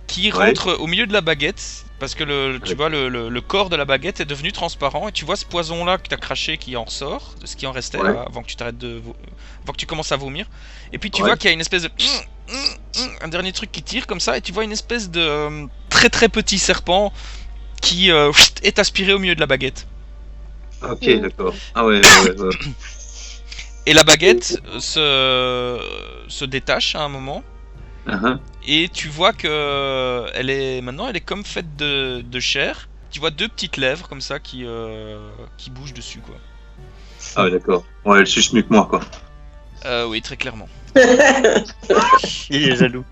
qui rentre au milieu de la baguette. Parce que tu vois, le corps de la baguette est devenu transparent. Et tu vois ce poison-là que tu as craché qui en ressort, ce qui en restait là, avant que tu t'arrêtes avant que tu commences à vomir. Et puis tu vois qu'il y a une espèce de... un dernier truc qui tire comme ça. Et tu vois une espèce de très très petit serpent qui est aspiré au milieu de la baguette. Ok, d'accord. Ah ouais. Et la baguette se détache à un moment. Uh-huh. Et tu vois que elle est comme faite de chair. Tu vois 2 petites lèvres comme ça qui bougent dessus, quoi. Ah ouais, d'accord. Ouais, elle suce mieux que moi, quoi. Oui, très clairement. Il est jaloux.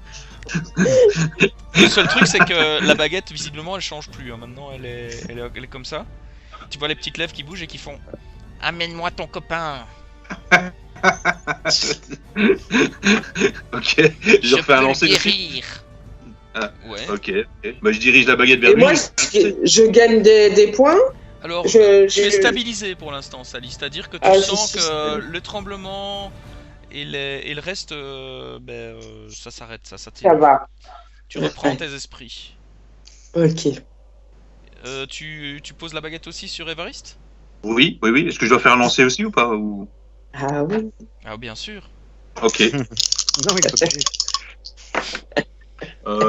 Le seul truc, c'est que la baguette, visiblement, elle change plus. Hein. Maintenant, elle est comme ça. Tu vois les petites lèvres qui bougent et qui font « Amène-moi ton copain !» Ok, je refais un lancer dessus. Ah, ouais. Ok. Bah, je dirige la baguette vers Et lui. moi, je gagne des points. Alors, Je tu es stabilisé pour l'instant, Sally. C'est-à-dire que tu sens que le tremblement et le reste, ça s'arrête, ça s'attire. Ça va. Tu reprends tes esprits. Ok. Tu poses la baguette aussi sur Évariste? Oui. Est-ce que je dois faire un lancer aussi ou pas ou... Ah oui. Ah, bien sûr. Ok. Non, il faut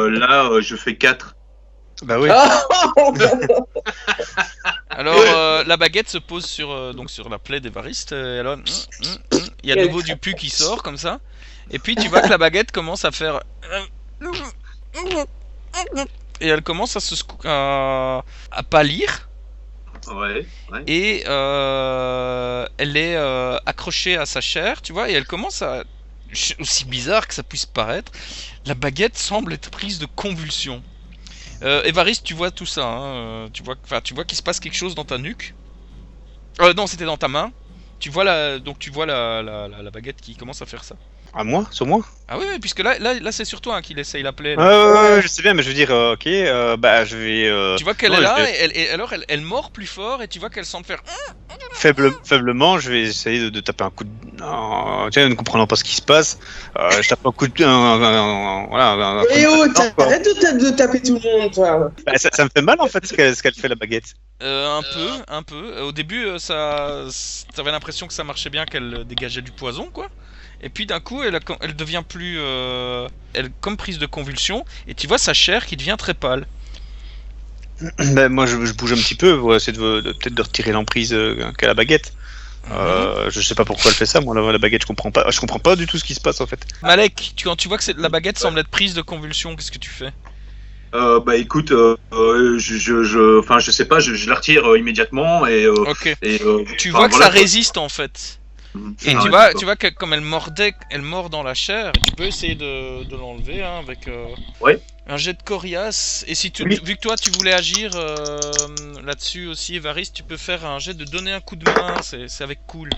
Là, je fais 4. Bah oui. Alors, la baguette se pose sur la plaie d'Évariste. Et alors, il y a de nouveau du pu qui sort comme ça. Et puis tu vois que la baguette commence à faire... Et elle commence à pâlir. Ouais. Et elle est accrochée à sa chair, tu vois. Et elle commence à... Aussi bizarre que ça puisse paraître, la baguette semble être prise de convulsions. Évariste, tu vois tout ça, hein, tu vois qu'il se passe quelque chose dans ta nuque. Non, c'était dans ta main. Tu vois la baguette qui commence à faire ça. À moi? Sur moi? Ah oui, puisque là c'est sur toi qu'il essaye la plaie. Ouais, je sais bien, mais je veux dire, ok, bah je vais... Tu vois qu'elle est là, et alors elle mord plus fort, et tu vois qu'elle semble faire... Faiblement, je vais essayer de taper un coup de... ne comprenant pas ce qui se passe, je tape un coup de... voilà, Et oh, t'arrêtes de taper tout le monde, toi. Bah, ça me fait mal, en fait, ce qu'elle fait, la baguette. Un peu. Au début, t'avais l'impression que ça marchait bien, qu'elle dégageait du poison, quoi. Et puis d'un coup, elle devient plus... elle comme prise de convulsion, et tu vois sa chair qui devient très pâle. Ben, moi, je bouge un petit peu pour essayer peut-être de retirer l'emprise qu'a la baguette. Je sais pas pourquoi elle fait ça, moi, la baguette, je comprends pas du tout ce qui se passe, en fait. Malek, quand tu vois que la baguette semble être prise de convulsion, qu'est-ce que tu fais? Bah écoute, je sais pas, je la retire immédiatement et... Ok. Et, tu vois que ça résiste, en fait. Et Ah, tu vois que comme elle mord dans la chair, tu peux essayer de l'enlever avec un jet de coriace. Et si vu que toi tu voulais agir là-dessus aussi, Évariste, tu peux faire un jet de donner un coup de main, c'est avec cool.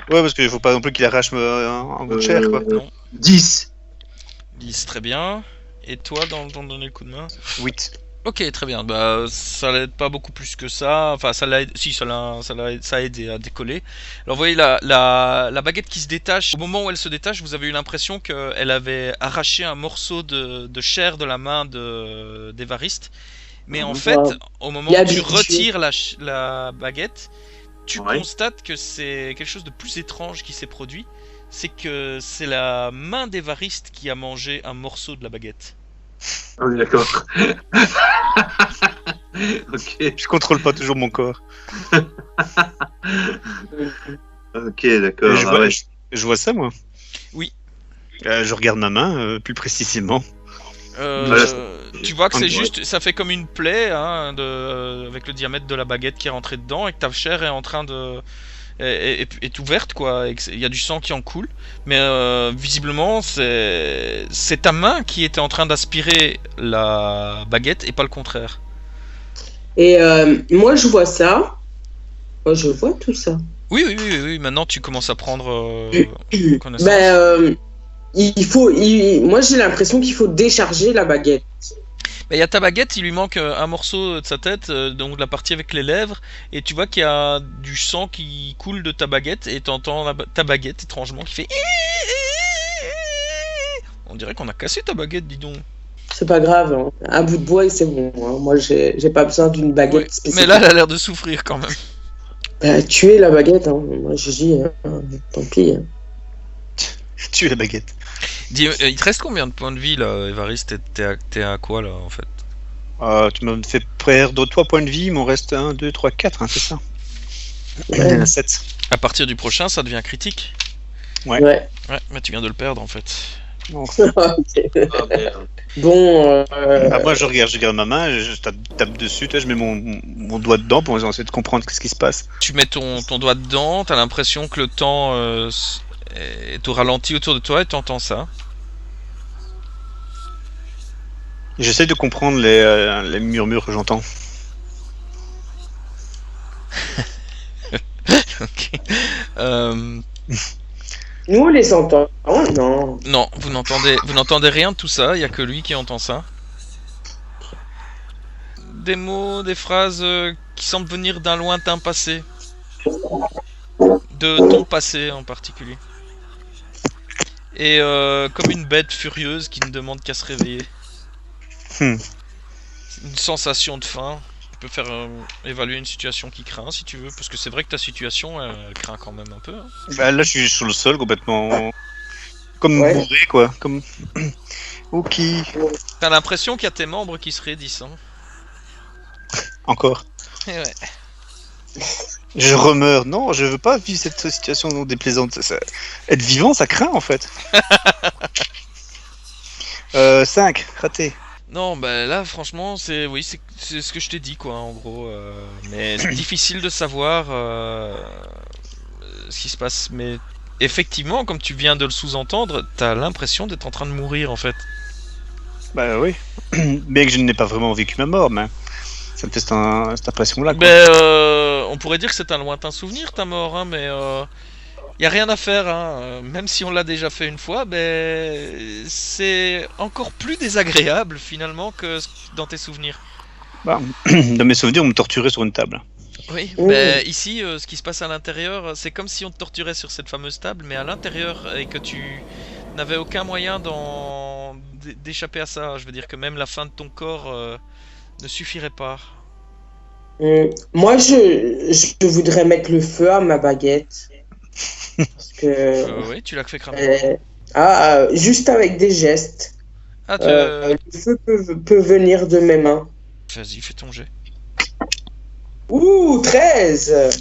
Ouais, parce qu'il faut pas non plus qu'il arrache un bout de chair, quoi. Non. 10. 10, très bien. Et toi, dans donner le coup de main? 8. Ok, très bien. Bah, ça l'aide pas beaucoup plus que ça. Enfin, ça l'a aidé à décoller. Alors, vous voyez la baguette qui se détache. Au moment où elle se détache, vous avez eu l'impression qu'elle avait arraché un morceau de chair de la main d'Évariste. Mais en fait, au moment où tu retires la baguette, tu constates que c'est quelque chose de plus étrange qui s'est produit. C'est que c'est la main d'Évariste qui a mangé un morceau de la baguette. Ah oui, d'accord. Ok. Je contrôle pas toujours mon corps. Ok, d'accord. Je vois ça, moi. Oui. Je regarde ma main, plus précisément. Tu vois que c'est Ouais. juste, ça fait comme une plaie hein, avec le diamètre de la baguette qui est rentré dedans et que ta chair est en train de est ouverte quoi. Il y a du sang qui en coule, mais visiblement c'est ta main qui était en train d'aspirer la baguette et pas le contraire. Et moi, je vois ça. Moi, je vois tout ça. Oui. Maintenant tu commences à prendre connaissance. Moi, j'ai l'impression qu'il faut décharger la baguette. Mais il y a ta baguette, il lui manque un morceau de sa tête, donc la partie avec les lèvres, et tu vois qu'il y a du sang qui coule de ta baguette, et t'entends ta baguette étrangement qui fait. On dirait qu'on a cassé ta baguette, dis donc. C'est pas grave, hein. Un bout de bois et c'est bon, hein. Moi, j'ai pas besoin d'une baguette Ouais, spécifique. mais là, elle a l'air de souffrir quand même. Tuer la baguette, hein. Moi, je dis, tant pis. Hein. Tu es la baguette. Dis, il te reste combien de points de vie là, Évariste? T'es à quoi là en fait? Tu m'as fait perdre 3 points de vie, il m'en reste 1, 2, 3, 4, hein, c'est ça. Ouais. 7. À partir du prochain, ça devient critique. Ouais. Ouais. Ouais, mais tu viens de le perdre en fait. Donc, Ok. Ah, merde. Bon. moi je regarde ma main, je tape dessus, tu vois, je mets mon doigt dedans pour essayer de comprendre ce qui se passe. Tu mets ton doigt dedans, t'as l'impression que le temps est au ralenti autour de toi et t'entends ça. J'essaie de comprendre les murmures que j'entends. Ok. Nous, on les entend. Oh non. Non, vous n'entendez rien de tout ça, il y a que lui qui entend ça. Des mots, des phrases qui semblent venir d'un lointain passé. De ton passé en particulier. Et comme une bête furieuse qui ne demande qu'à se réveiller. Hmm. Une sensation de faim. Tu peux faire évaluer une situation qui craint si tu veux, parce que c'est vrai que ta situation elle craint quand même un peu. Hein. Bah, là je suis sur le sol complètement. Comme Ouais. bourré quoi. Comme. Ok. T'as l'impression qu'il y a tes membres qui se raidissent. Hein. Encore. Et ouais. Je remeurs. Non, je veux pas vivre cette situation déplaisante. Être vivant, ça craint en fait. 5, raté. Non, bah là, franchement, c'est ce que je t'ai dit, quoi, en gros. Mais c'est difficile de savoir ce qui se passe. Mais effectivement, comme tu viens de le sous-entendre, t'as l'impression d'être en train de mourir, en fait. Bah oui. Bien que je n'ai pas vraiment vécu ma mort, mais ça me fait cette impression-là. Quoi. Ben, on pourrait dire que c'est un lointain souvenir, ta mort, hein, mais y a rien à faire, hein. Même si on l'a déjà fait une fois, ben c'est encore plus désagréable finalement que dans tes souvenirs. Bah, dans mes souvenirs, on me torturait sur une table. Oui, Mmh. ben ici, ce qui se passe à l'intérieur, c'est comme si on te torturait sur cette fameuse table, mais à l'intérieur, et que tu n'avais aucun moyen d'échapper à ça. Je veux dire que même la fin de ton corps ne suffirait pas. Moi, je voudrais mettre le feu à ma baguette. Parce que. Oui, tu l'as fait cramer. Juste avec des gestes. Ah, Le feu peut venir de mes mains. vas-y, fais ton jet. Ouh, 13!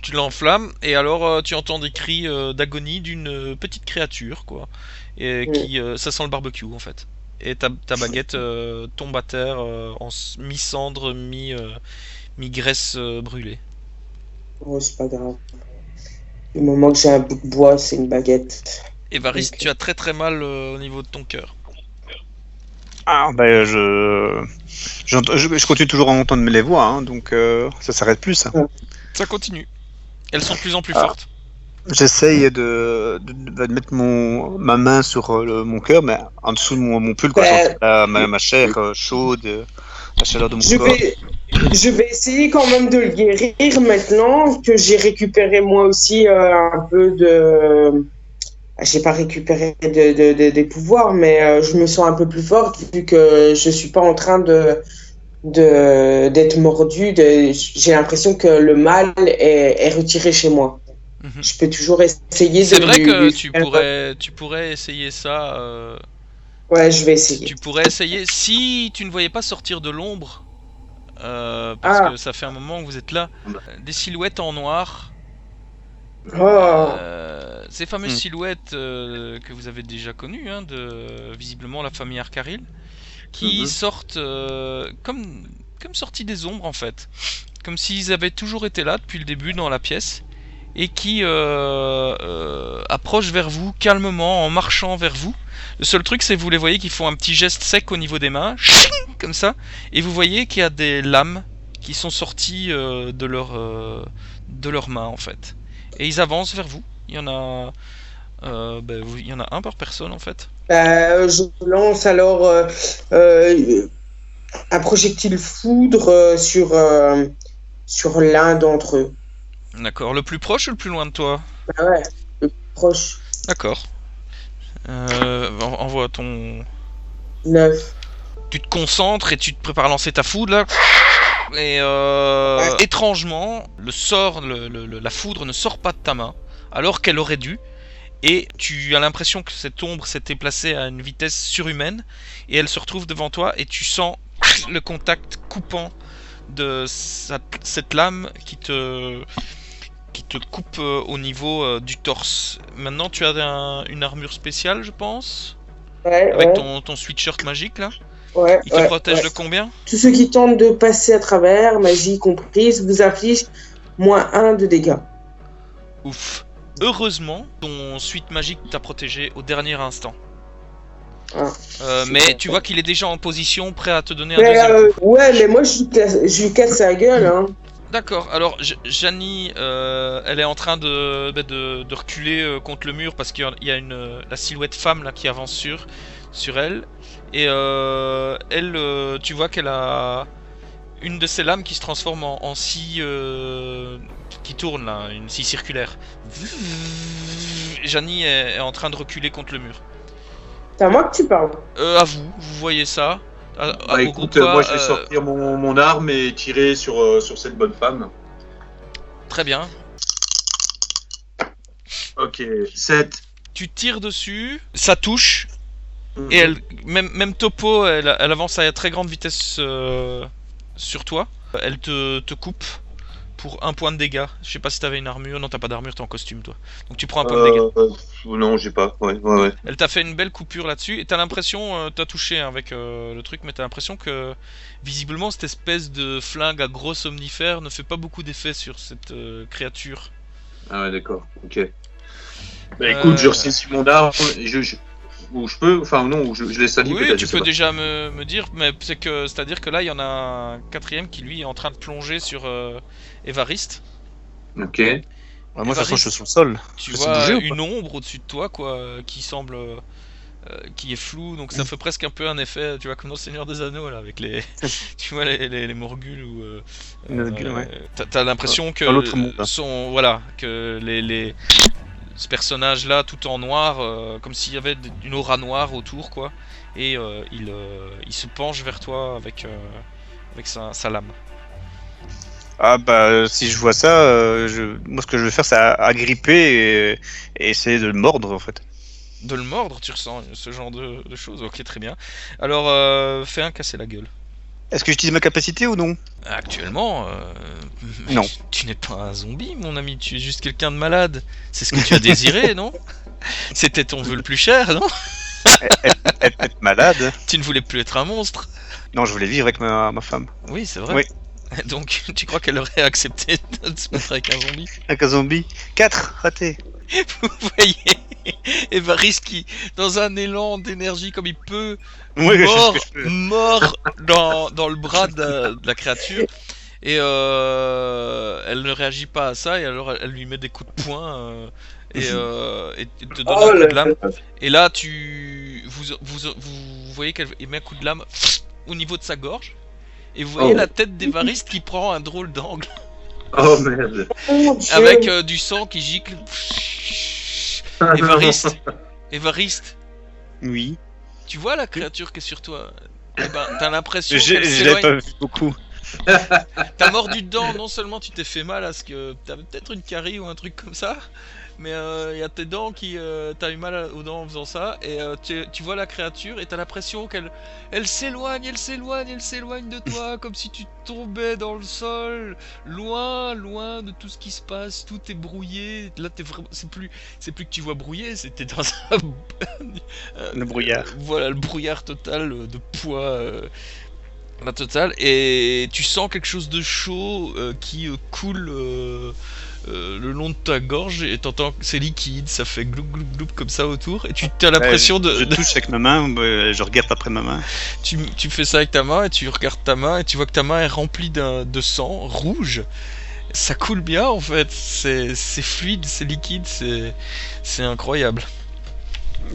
Tu l'enflammes et alors tu entends des cris d'agonie d'une petite créature quoi et qui ça sent le barbecue en fait et ta baguette tombe à terre en mi-cendre mi-graisse brûlée. Oh, c'est pas grave. Du moment que j'ai un bout de bois, c'est une baguette. Évariste, Ok. tu as très très mal au niveau de ton cœur. Ah, bah je continue toujours à entendre les voix, hein, donc ça s'arrête plus. Ça. Ça continue. Elles sont de plus en plus Ah. fortes. J'essaye de mettre ma main sur mon cœur, mais en dessous de mon pull, quoi, Ouais. sentir ma chair chaude, la chaleur de mon corps. Je vais essayer quand même de le guérir maintenant que j'ai récupéré moi aussi un peu de. J'ai pas récupéré des pouvoirs, mais je me sens un peu plus forte vu que je suis pas en train d'être mordue. J'ai l'impression que le mal est retiré chez moi. Mhm. Je peux toujours essayer de. C'est vrai que lui tu pourrais essayer ça. Ouais, je vais essayer. Tu pourrais essayer si tu ne voyais pas sortir de l'ombre. Parce que ça fait un moment que vous êtes là. Des silhouettes en noir. Oh. ces fameuses silhouettes que vous avez déjà connues, hein, de visiblement la famille Arcaril, qui sortent comme sortis des ombres en fait, comme s'ils avaient toujours été là depuis le début dans la pièce, et qui approchent vers vous calmement en marchant vers vous. Le seul truc, c'est que vous les voyez qui font un petit geste sec au niveau des mains, comme ça, et vous voyez qu'il y a des lames qui sont sorties de leurs mains en fait. Et ils avancent vers vous. Il y en a un par personne en fait. Je lance alors un projectile foudre sur l'un d'entre eux. D'accord. Le plus proche ou le plus loin de toi? Ouais, le plus proche. D'accord. Envoie ton... 9. Tu te concentres et tu te prépares à lancer ta foudre là. Et étrangement, la foudre ne sort pas de ta main, alors qu'elle aurait dû. Et tu as l'impression que cette ombre s'est déplacée à une vitesse surhumaine, et elle se retrouve devant toi, et tu sens le contact coupant de cette lame qui te coupe au niveau du torse. Maintenant, tu as une armure spéciale, je pense, avec ton sweatshirt magique là. Ouais, il te protège de combien? Tous ceux qui tentent de passer à travers, magie comprise, vous inflige -1 de dégâts. Ouf. Heureusement, ton suite magique t'a protégé au dernier instant. Mais tu vois qu'il est déjà en position, prêt à te donner un deuxième coup. Ouais, mais moi je lui casse la gueule. Hein. D'accord, alors Janie, elle est en train de reculer contre le mur parce qu'il y a la silhouette femme là qui avance sur elle. Et elle, tu vois qu'elle a une de ses lames qui se transforme en scie qui tourne là, une scie circulaire. Janie est en train de reculer contre le mur. C'est à moi que tu parles. À vous voyez ça. Écoute, moi je vais sortir mon arme et tirer sur cette bonne femme. Très bien. Ok, 7. Tu tires dessus, ça touche. Et elle, même Topo, elle avance à très grande vitesse sur toi. Elle te coupe pour 1 point de dégâts. Je sais pas si t'avais une armure. Non, t'as pas d'armure, t'es en costume toi. Donc tu prends 1 point de dégâts. Non, j'ai pas. Ouais. Elle t'a fait une belle coupure là-dessus. Et t'as l'impression, t'as touché avec le truc, mais t'as l'impression que visiblement cette espèce de flingue à gros somnifère ne fait pas beaucoup d'effet sur cette créature. Ah ouais, d'accord. Ok. Bah écoute, je ressaisis mon arme. Ou je peux, enfin non, ou je laisse ça libre. Oui, tu peux déjà me dire, mais c'est-à-dire que là, il y en a un 4ème qui lui est en train de plonger sur Évariste. Ok. Ouais, moi, de toute façon, je suis sur le sol. Tu vois une ombre au-dessus de toi, quoi, qui semble, qui est floue, donc ça fait presque un peu un effet, tu vois, comme dans le Seigneur des Anneaux, là, avec les, tu vois, les morgules ou. Ouais. T'as l'impression que ce personnage-là, tout en noir, comme s'il y avait une aura noire autour, quoi. Et il se penche vers toi avec sa lame. Ah bah si je vois ça, moi ce que je vais faire c'est agripper et essayer de le mordre en fait. De le mordre, tu ressens ce genre de choses. Ok, très bien. Alors, fais un casser la gueule. Est-ce que j'utilise ma capacité ou non? Actuellement, non. Tu n'es pas un zombie, mon ami. Tu es juste quelqu'un de malade. C'est ce que tu as désiré, non? C'était ton vœu le plus cher, non? Être malade. Tu ne voulais plus être un monstre. Non, je voulais vivre avec ma femme. Oui, c'est vrai. Oui. Donc, tu crois qu'elle aurait accepté de se mettre avec un zombie? Avec un zombie? 4, raté. Vous voyez Évariste qui, dans un élan d'énergie comme il peut, mord dans le bras de la créature. Et elle ne réagit pas à ça, et alors elle lui met des coups de poing et te donne un coup de lame. Et là, vous voyez qu'elle met un coup de lame au niveau de sa gorge. Et vous voyez la tête d'Évariste qui prend un drôle d'angle. Oh merde. Avec du sang qui gicle. Évariste. Oui. Tu vois la créature qui est sur toi? Eh ben, t'as l'impression je l'ai pas vu beaucoup. T'as mordu dedans, non seulement tu t'es fait mal à ce que t'avais peut-être une carie ou un truc comme ça, mais il y a tes dents qui... t'as eu mal aux dents en faisant ça, et tu vois la créature, et t'as l'impression qu'elle s'éloigne, elle s'éloigne de toi, comme si tu tombais dans le sol, loin de tout ce qui se passe, tout est brouillé, là t'es vraiment... C'est plus que tu vois brouillé, c'était dans un... Le brouillard. Voilà, le brouillard total de poids... la totale, et tu sens quelque chose de chaud qui coule le long de ta gorge, et t'entends que c'est liquide, ça fait gloup gloup gloup comme ça autour, et tu as l'impression Je touche avec ma main, je regarde après ma main. tu fais ça avec ta main, et tu regardes ta main, et tu vois que ta main est remplie de sang rouge. Ça coule bien en fait, c'est fluide, c'est liquide, c'est incroyable.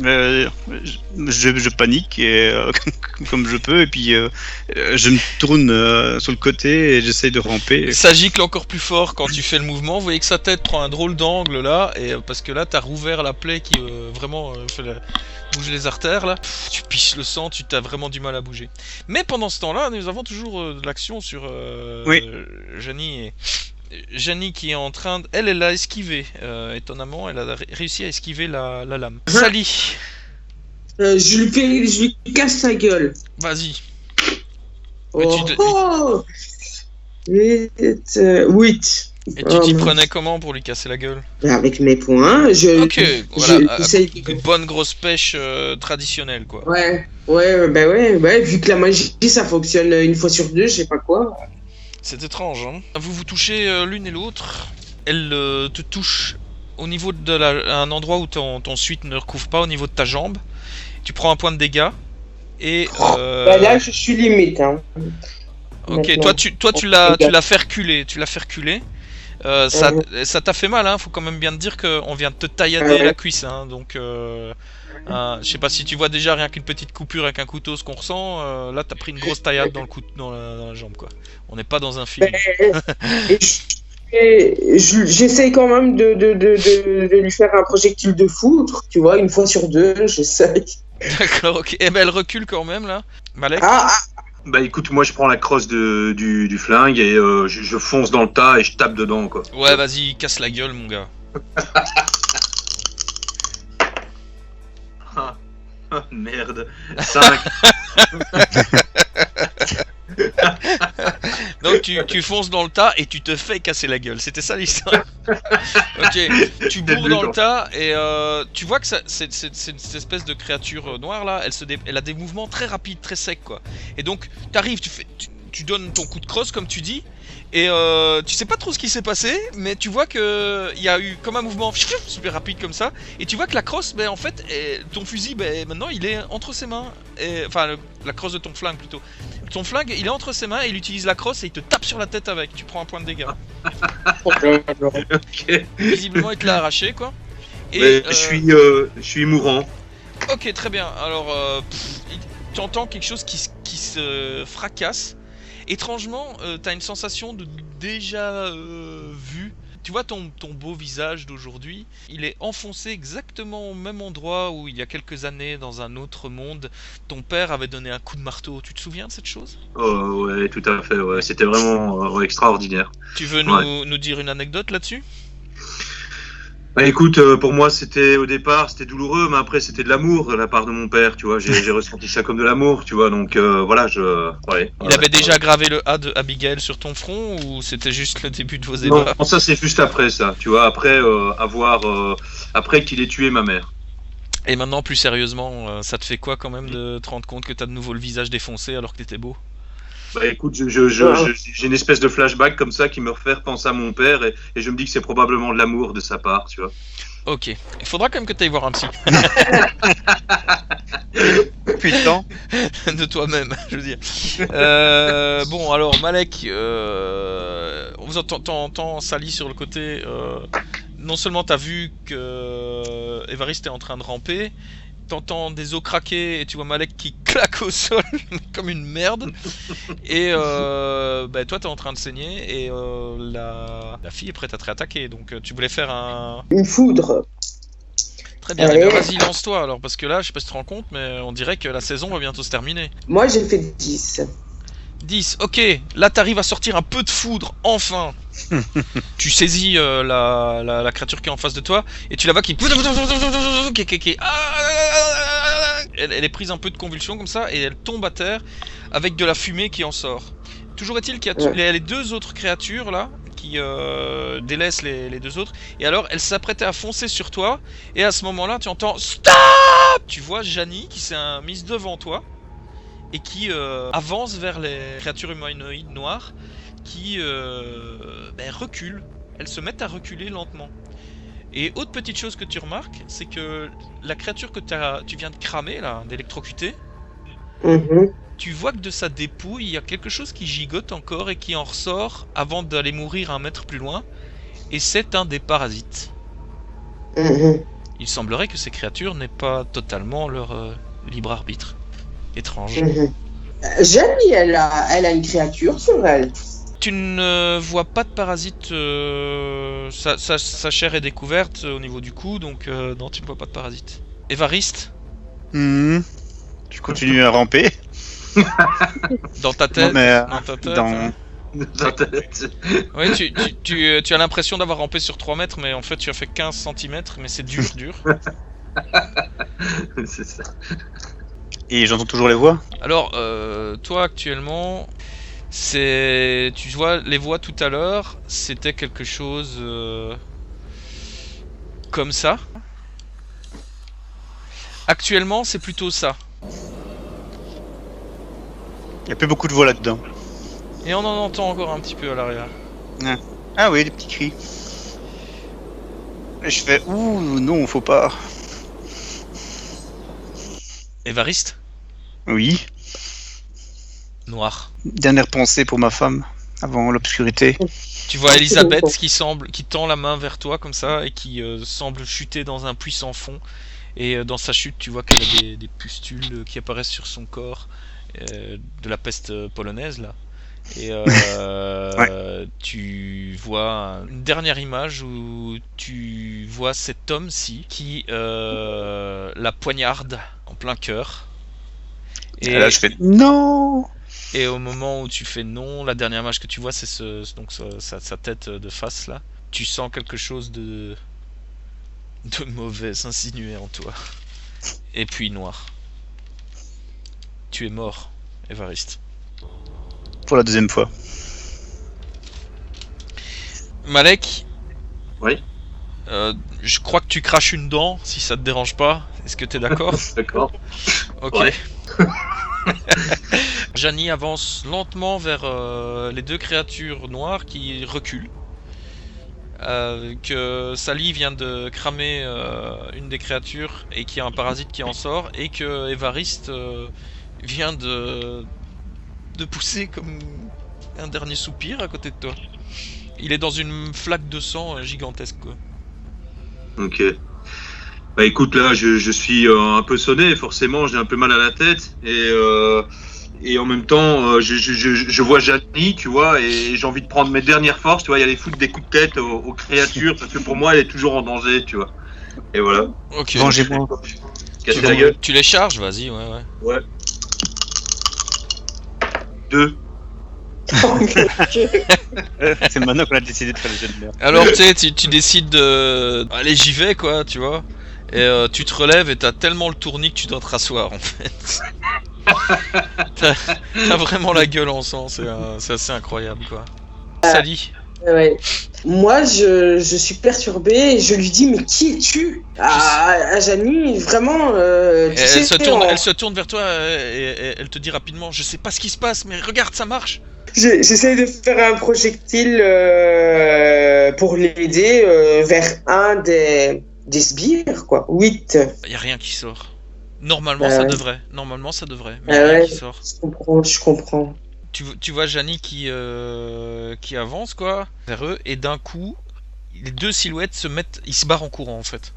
Je panique et, comme je peux, et puis je me tourne sur le côté et j'essaye de ramper. Ça gicle encore plus fort quand tu fais le mouvement. Vous voyez que sa tête prend un drôle d'angle là, et parce que là t'as rouvert la plaie qui vraiment fait bouger les artères là. Tu piches le sang, tu t'as vraiment du mal à bouger. Mais pendant ce temps-là, nous avons toujours de l'action sur Janie. Janie qui est en train de... Elle a esquivé, étonnamment, elle a réussi à esquiver la lame. Sally, Je lui casse sa gueule. vas-y. Oh, 8. Et tu t'y prenais comment pour lui casser la gueule? Avec mes poings, Ok, voilà, j'essaye une bonne grosse pêche traditionnelle quoi. Ouais, vu que la magie ça fonctionne une fois sur deux, je sais pas quoi. C'est étrange, hein. Vous vous touchez l'une et l'autre. Elle te touche au niveau de un endroit où ton suite ne recouvre pas, au niveau de ta jambe. Tu prends un point de dégâts. Et là, je suis limite. Hein. Ok, maintenant, toi tu l'as fait reculer. Ça t'a fait mal, hein. Faut quand même bien te dire qu'on vient de te taillader la cuisse, hein. Donc, je sais pas si tu vois déjà rien qu'une petite coupure avec un couteau, ce qu'on ressent. Là, t'as pris une grosse taillade dans la jambe, quoi. On n'est pas dans un film. J'essaye quand même de lui faire un projectile de foudre, tu vois, une fois sur deux, j'essaye. D'accord, ok. Eh ben, elle recule quand même, là. Malek. Bah écoute, moi je prends la crosse du flingue et je fonce dans le tas et je tape dedans, quoi. Ouais, vas-y, casse la gueule, mon gars. Merde. 5. Donc tu fonces dans le tas et tu te fais casser la gueule. C'était ça l'histoire. Ok, tu bourres dans le tas et tu vois que cette espèce de créature noire là, elle a des mouvements très rapides, très secs quoi. Et donc t'arrives, tu donnes ton coup de crosse comme tu dis. Et tu sais pas trop ce qui s'est passé, mais tu vois que il y a eu comme un mouvement super rapide comme ça, et tu vois que la crosse, en fait, ton fusil, maintenant il est entre ses mains, enfin la crosse de ton flingue plutôt. Ton flingue, il est entre ses mains et il utilise la crosse et il te tape sur la tête avec. Tu prends un point de dégâts. Ok. Visiblement, il te l'a arraché quoi. Et je suis mourant. Ok, très bien. Alors, tu entends quelque chose qui se fracasse. Étrangement, t'as une sensation de déjà vu. Tu vois ton beau visage d'aujourd'hui, il est enfoncé exactement au même endroit où il y a quelques années, dans un autre monde, ton père avait donné un coup de marteau. Tu te souviens de cette chose? Oh ouais, tout à fait, ouais. C'était vraiment extraordinaire. Tu veux nous dire une anecdote là-dessus? Bah écoute, pour moi au départ c'était douloureux, mais après c'était de l'amour de la part de mon père, tu vois, j'ai ressenti ça comme de l'amour, tu vois, donc voilà, Il avait déjà gravé le A de Abigail sur ton front, ou c'était juste le début de vos ébats? Non, ça c'est juste après ça, tu vois, après après qu'il ait tué ma mère. Et maintenant, plus sérieusement, ça te fait quoi quand même de te rendre compte que t'as de nouveau le visage défoncé alors que t'étais beau? Bah écoute, j'ai une espèce de flashback comme ça qui me refait penser à mon père et je me dis que c'est probablement de l'amour de sa part, tu vois. Ok, il faudra quand même que tu ailles voir un psy. Putain. De toi-même, je veux dire. Bon, alors Malek, on vous entend Sally sur le côté. Non seulement t'as vu que Évariste est en train de ramper, t'entends des os craquer et tu vois Malek qui claque au sol comme une merde. Et toi t'es en train de saigner et la fille est prête à te réattaquer. Donc tu voulais faire une foudre. Très bien, bien vas-y lance-toi alors, parce que là je sais pas si tu te rends compte, mais on dirait que la saison va bientôt se terminer. Moi j'ai fait 10. 10. Ok, là t'arrives à sortir un peu de foudre, enfin. Tu saisis la créature qui est en face de toi et tu la vois qui... Elle est prise un peu de convulsion comme ça et elle tombe à terre avec de la fumée qui en sort. Toujours est-il qu'il y a les deux autres créatures là qui délaissent les deux autres et alors elle s'apprêtait à foncer sur toi et à ce moment là tu entends STOP. Tu vois Janie qui s'est mise devant toi et qui avance vers les créatures humanoïdes noires qui reculent. Elles se mettent à reculer lentement. Et autre petite chose que tu remarques, c'est que la créature que tu viens de cramer, là, d'électrocuter, tu vois que de sa dépouille, il y a quelque chose qui gigote encore et qui en ressort avant d'aller mourir un mètre plus loin. Et c'est un des parasites. Il semblerait que ces créatures n'aient pas totalement leur libre arbitre. Étrange. Janie, elle a une créature sur elle. Tu ne vois pas de parasite, sa chair est découverte au niveau du cou, donc non, tu ne vois pas de parasite. Évariste, Je continue à ramper. dans ta tête, Non, mais, dans ta tête, dans- hein. Dans ta tête. Oui, tu as l'impression d'avoir rampé sur 3 mètres, mais en fait tu as fait 15 cm, mais c'est dur. C'est ça. Et j'entends toujours les voix. Alors, toi actuellement, tu vois les voix tout à l'heure, c'était quelque chose comme ça. Actuellement, c'est plutôt ça. Il n'y a plus beaucoup de voix là-dedans. Et on en entend encore un petit peu à l'arrière. Ah oui, des petits cris. Et je fais ouh, non, faut pas. Évariste, Oui. noir. Dernière pensée pour ma femme avant l'obscurité. Tu vois Elisabeth qui tend la main vers toi comme ça et qui semble chuter dans un puits sans fond. Et dans sa chute, tu vois qu'elle a des pustules qui apparaissent sur son corps, de la peste polonaise là. Et tu vois une dernière image où tu vois cet homme-ci qui la poignarde en plein cœur. Et là, je fais non. Et au moment où tu fais non, la dernière image que tu vois, c'est sa tête de face là. Tu sens quelque chose de mauvais s'insinuer en toi. Et puis noir. Tu es mort, Évariste. Pour la deuxième fois. Malek. Oui. Je crois que tu craches une dent, si ça te dérange pas. Est-ce que t'es d'accord? D'accord. Ok. Ouais. Janie avance lentement vers les deux créatures noires qui reculent. Que Sally vient de cramer une des créatures et qu'il y a un parasite qui en sort, et que Évariste vient de pousser comme un dernier soupir à côté de toi. Il est dans une flaque de sang gigantesque quoi. Ok. Bah écoute, là, je suis un peu sonné, forcément, j'ai un peu mal à la tête, et en même temps, je vois Janie, tu vois, et j'ai envie de prendre mes dernières forces, tu vois, y aller foutre des coups de tête aux créatures, parce que pour moi, elle est toujours en danger, tu vois. Et voilà. Ok. Vengez-moi. Casser la gueule. Tu les charges, vas-y, ouais. Ouais. 2. C'est maintenant qu'on a décidé de faire le jeu de merde. Alors tu sais, tu décides de... Allez, j'y vais quoi, tu vois. Et tu te relèves et t'as tellement le tournis que tu dois te rasseoir en fait. T'as vraiment la gueule en sang, c'est assez incroyable quoi. Sally. Ouais. Moi, je suis perturbée et je lui dis, mais qui es-tu à Janie, vraiment, tu sais, Elle se tourne vers toi et elle te dit rapidement, je sais pas ce qui se passe, mais regarde, ça marche. J'essaie de faire un projectile pour l'aider vers un des sbires, quoi. 8. Y a rien qui sort. Normalement ça devrait. Mais y a rien qui sort. Je comprends. Tu vois Janie qui avance quoi vers eux et d'un coup les deux silhouettes ils se barrent en courant en fait.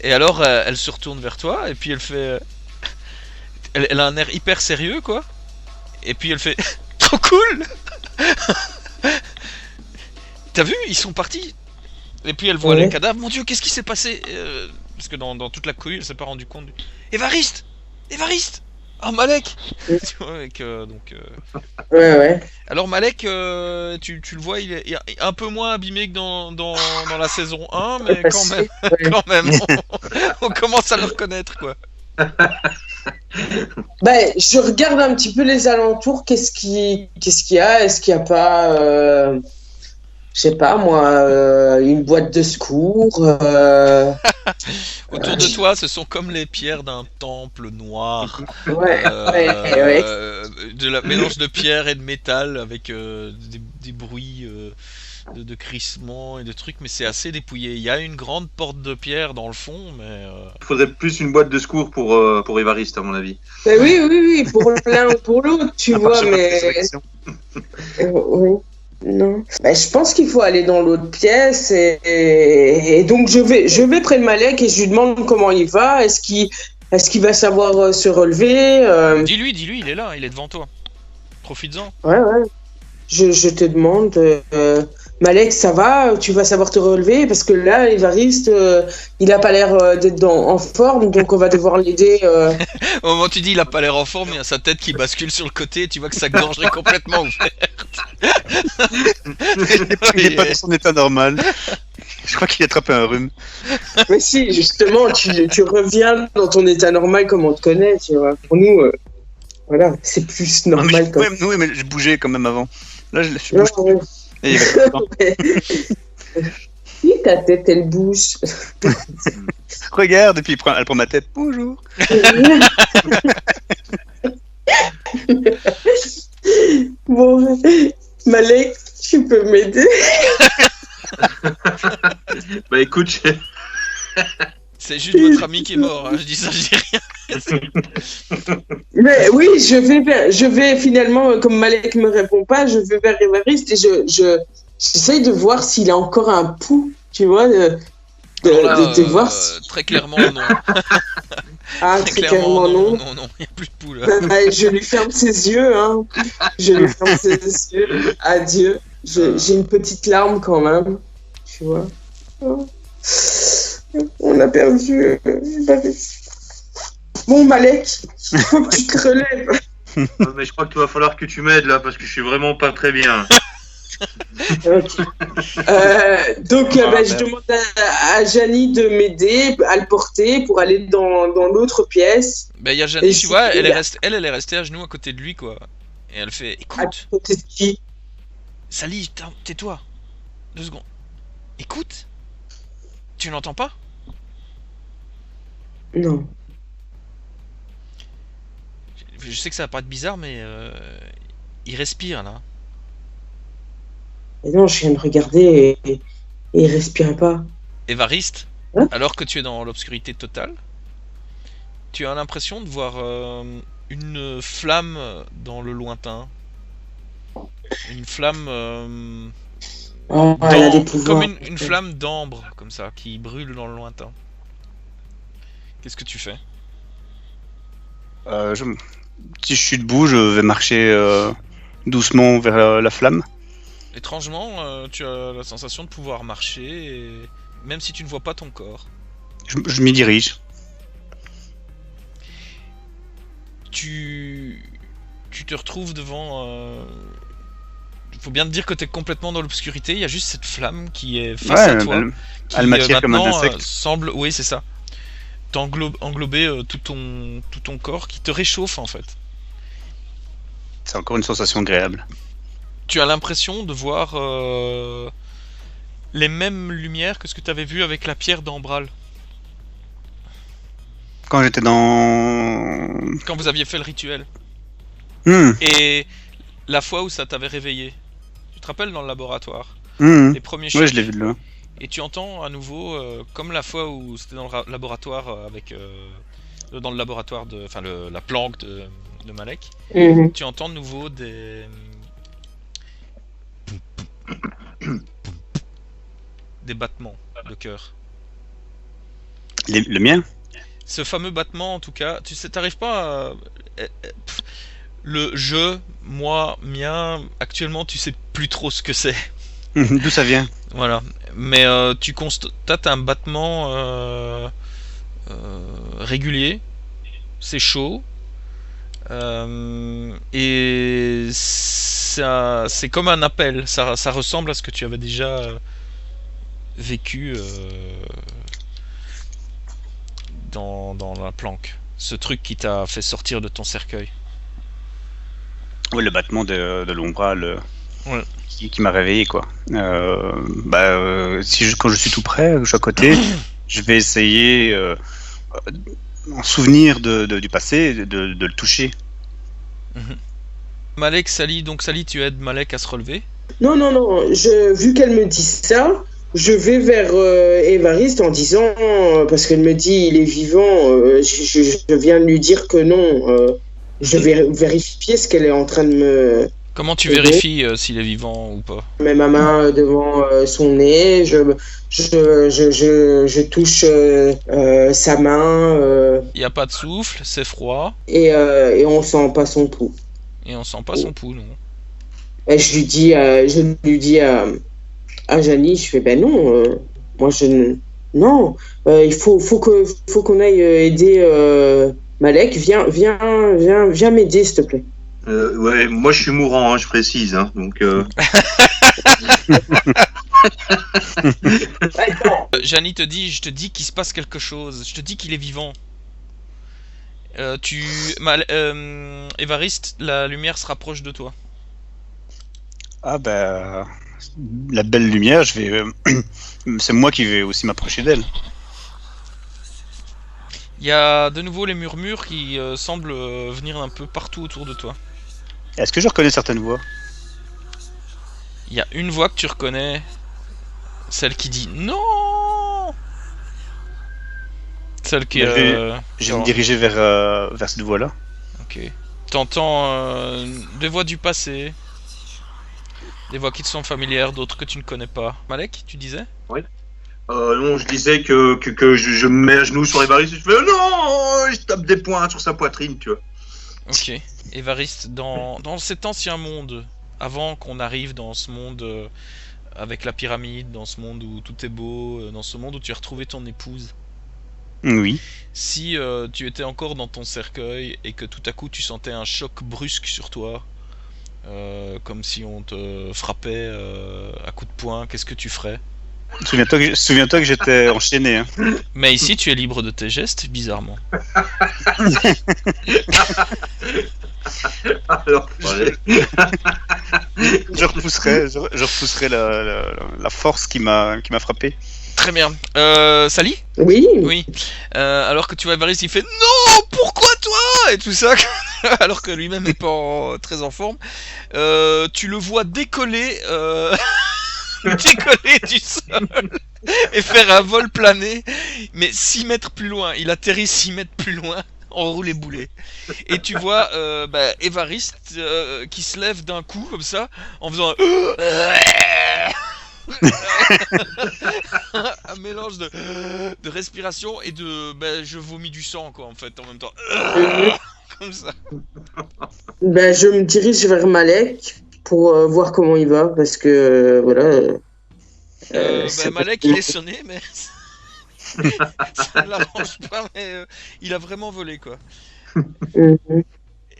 Et alors elle se retourne vers toi et puis elle fait elle a un air hyper sérieux quoi et puis elle fait trop cool. T'as vu, ils sont partis et puis elle voit les cadavres. Mon dieu, qu'est-ce qui s'est passé parce que dans toute la cohue elle s'est pas rendu compte. Évariste Ah, Malek. Oui. Tu vois, donc, Ouais. Alors Malek, tu le vois, il est un peu moins abîmé que dans la saison 1, mais quand même, Ouais. quand même, on commence à le reconnaître, quoi. Je regarde un petit peu les alentours. Qu'est-ce qu'il y a? Est-ce qu'il n'y a pas, je sais pas moi, une boîte de secours? Autour de toi, ce sont comme les pierres d'un temple noir. Ouais. De la mélange de pierre et de métal avec des bruits de crissement et de trucs, mais c'est assez dépouillé. Il y a une grande porte de pierre dans le fond, mais Il faudrait plus une boîte de secours pour Évariste, à mon avis. Oui, pour l'un ou pour l'autre, tu À part vois, sur la mais résurrection. oui. Non. Je pense qu'il faut aller dans l'autre pièce et donc je vais près de Malek et je lui demande comment il va. Est-ce qu'il va savoir se relever? dis-lui, il est là, il est devant toi. Profites-en. Ouais. Je te demande, Malek, ça va? Tu vas savoir te relever? Parce que là, Évariste, il a pas l'air d'être en forme, donc on va devoir l'aider. Au moment où tu dis il a pas l'air en forme, il y a sa tête qui bascule sur le côté, et tu vois que sa gorge est complètement ouverte. Il n'est pas dans son état normal. Je crois qu'il a attrapé un rhume. Mais si, justement, tu reviens dans ton état normal comme on te connaît, tu vois. Pour nous, voilà, c'est plus Non, mais normal. oui, mais je bougeais quand même avant. Là, je Non, bouge plus. Et il va être content. Si ta tête, elle bouge. Regarde, et puis elle prend ma tête. Bonjour. Bon, Malek, tu peux m'aider? Bah écoute, C'est juste votre ami qui est mort, hein. Je dis ça, je dis rien. Mais oui, je vais finalement, comme Malek me répond pas, je vais vers Évariste et j'essaye de voir s'il a encore un pouls, tu vois, de Alors là, voir si... très clairement non. Ah, très clairement non. Non, il n'y a plus de poule. Je lui ferme ses yeux, hein. Je lui ferme ses yeux. Adieu. J'ai une petite larme quand même, tu vois. Oh. On a perdu Évariste. Bon, Malek, il faut que tu te relèves. mais je crois qu'il va falloir que tu m'aides là parce que je suis vraiment pas très bien. Ok. Je demande à Janie de m'aider à le porter pour aller dans l'autre pièce. Ben, il y a Janie, Et tu vois, elle là- est restée à genoux à côté de lui, quoi. Et elle fait, À écoute, côté de qui? Sally, tais-toi. 2 secondes. Écoute. Tu n'entends pas? Non. Je sais que ça va paraître bizarre, mais il respire, là. Et non, je viens de regarder et il respirait pas. Évariste, Hein? alors que tu es dans l'obscurité totale, tu as l'impression de voir une flamme dans le lointain. Une flamme Oh, elle a des pouvoirs. comme une flamme d'ambre, comme ça, qui brûle dans le lointain. Qu'est-ce que tu fais? Si je suis debout, je vais marcher doucement vers la flamme. Étrangement, tu as la sensation de pouvoir marcher, même si tu ne vois pas ton corps. Je m'y dirige. Tu te retrouves devant... Il faut bien te dire que tu es complètement dans l'obscurité, il y a juste cette flamme qui est face à toi. Elle m'attire comme un maintenant, insecte. semble... Oui, c'est ça. Englober tout ton corps qui te réchauffe, en fait. C'est encore une sensation agréable. Tu as l'impression de voir les mêmes lumières que ce que tu avais vu avec la pierre d'Ambral, Quand j'étais dans... quand vous aviez fait le rituel. Hmm, Et la fois où ça t'avait réveillé. Tu te rappelles dans le laboratoire, hmm. les premiers Ouais, chocs. je l'ai vu de loin. Et tu entends à nouveau, comme la fois où c'était dans le laboratoire dans le laboratoire de... Enfin, la planque de Malek. Mhm. Tu entends de nouveau des battements de cœur. Le mien? Ce fameux battement, en tout cas, tu sais, t'arrives pas à... Le je, moi, mien, actuellement, tu sais plus trop ce que c'est. D'où ça vient? Voilà. Mais tu constates un battement régulier. C'est chaud. Et ça, c'est comme un appel. Ça ressemble à ce que tu avais déjà vécu dans la planque. Ce truc qui t'a fait sortir de ton cercueil. Ouais, le battement de l'ombral Ouais. qui m'a réveillé, quoi. Quand je suis tout près, je suis à côté, je vais essayer, en souvenir du passé, de le toucher. Malek, Sally, donc Sally, tu aides Malek à se relever. Non, vu qu'elle me dit ça, je vais vers Évariste en disant, parce qu'elle me dit il est vivant, je viens de lui dire que non. Je vais vérifier ce qu'elle est en train de me... Comment tu vérifies s'il est vivant ou pas? Je mets ma main devant son nez, je touche sa main. Il n'y a pas de souffle, c'est froid. Et on sent pas son pouls. Et on sent pas son pouls, non. Et je lui dis à Janie, je fais ben non, moi non, il faut qu'on aille aider Malek, viens m'aider s'il te plaît. Ouais, moi je suis mourant, hein, je précise, hein, donc. Janie te dit, je te dis qu'il se passe quelque chose, je te dis qu'il est vivant. Évariste, la lumière se rapproche de toi. Ah la belle lumière, je vais, c'est moi qui vais aussi m'approcher d'elle. Il y a de nouveau les murmures qui semblent venir un peu partout autour de toi. Est-ce que je reconnais certaines voix? Il y a une voix que tu reconnais, celle qui dit non. Celle qui je vais me diriger vers cette voix-là. Ok. T'entends des voix du passé, des voix qui te sont familières, d'autres que tu ne connais pas. Malek, tu disais? Oui. Non, je disais que je me mets à genoux sur Évariste et je fais non, je tape des poings sur sa poitrine, tu vois. Ok. Évariste, dans cet ancien monde, avant qu'on arrive dans ce monde avec la pyramide, dans ce monde où tout est beau, dans ce monde où tu as retrouvé ton épouse. Oui. Si tu étais encore dans ton cercueil et que tout à coup tu sentais un choc brusque sur toi, comme si on te frappait à coups de poing, qu'est-ce que tu ferais? Souviens-toi que j'étais enchaîné. Hein. Mais ici tu es libre de tes gestes, bizarrement. Alors, je repousserai la force qui m'a frappé. Très bien. Sally? Oui. Oui. Alors que tu vois Évariste, il fait non, pourquoi toi? Et tout ça, alors que lui-même n'est pas très en forme. Tu le vois décoller, décoller du sol et faire un vol plané, mais 6 mètres plus loin. Il atterrit 6 mètres plus loin, en roulé boulet. Et tu vois Évariste qui se lève d'un coup comme ça, en faisant un mélange de respiration et de je vomis du sang quoi en fait en même temps. Comme ça. Ben, je me dirige vers Malek pour voir comment il va parce que voilà. Malek il est sonné mais ça ne l'arrange pas mais il a vraiment volé quoi.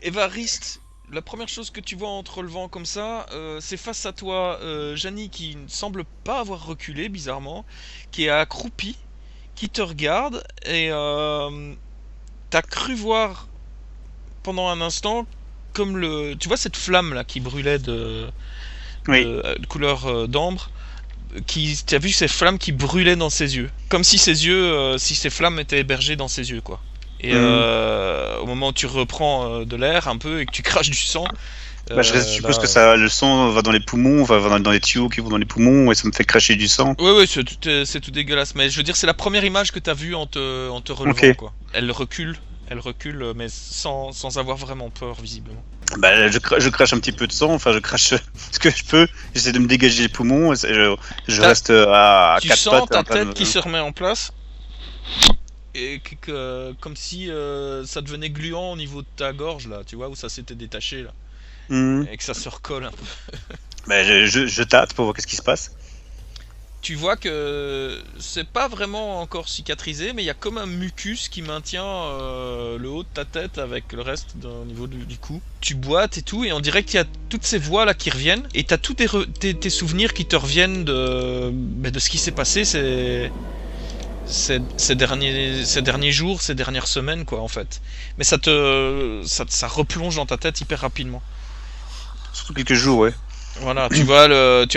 Évariste, la première chose que tu vois en te relevant comme ça, c'est face à toi Janie qui ne semble pas avoir reculé bizarrement, qui est accroupie, qui te regarde et t'as cru voir pendant un instant comme tu vois cette flamme là qui brûlait de couleur d'ambre, tu as vu ces flammes qui brûlaient dans ses yeux, comme si ses yeux, si ces flammes étaient hébergées dans ses yeux quoi. Et au moment où tu reprends de l'air un peu et que tu craches du sang, je suppose que le sang va dans les poumons, va dans les tuyaux qui vont dans les poumons et ça me fait cracher du sang. Oui, c'est tout dégueulasse. Mais je veux dire, c'est la première image que tu as vue en te relevant. Okay. Quoi. Elle recule, mais sans avoir vraiment peur visiblement. Je crache un petit peu de sang, enfin je crache ce que je peux, j'essaie de me dégager les poumons, je reste à 4 pattes. Tu sens ta tête qui se remet en place et comme si ça devenait gluant au niveau de ta gorge là, tu vois, où ça s'était détaché là, et que ça se recolle un peu. Je tâte pour voir qu'est-ce qui se passe. tu vois que c'est pas vraiment encore cicatrisé, mais il y a comme un mucus qui maintient le haut de ta tête avec le reste au niveau du cou. Tu boites et tout, et on dirait qu'il y a toutes ces voix là qui reviennent, et t'as tous tes souvenirs qui te reviennent de ce qui s'est passé ces derniers jours, ces dernières semaines, quoi, en fait. Mais ça replonge dans ta tête hyper rapidement. Surtout quelques jours, ouais. Voilà, tu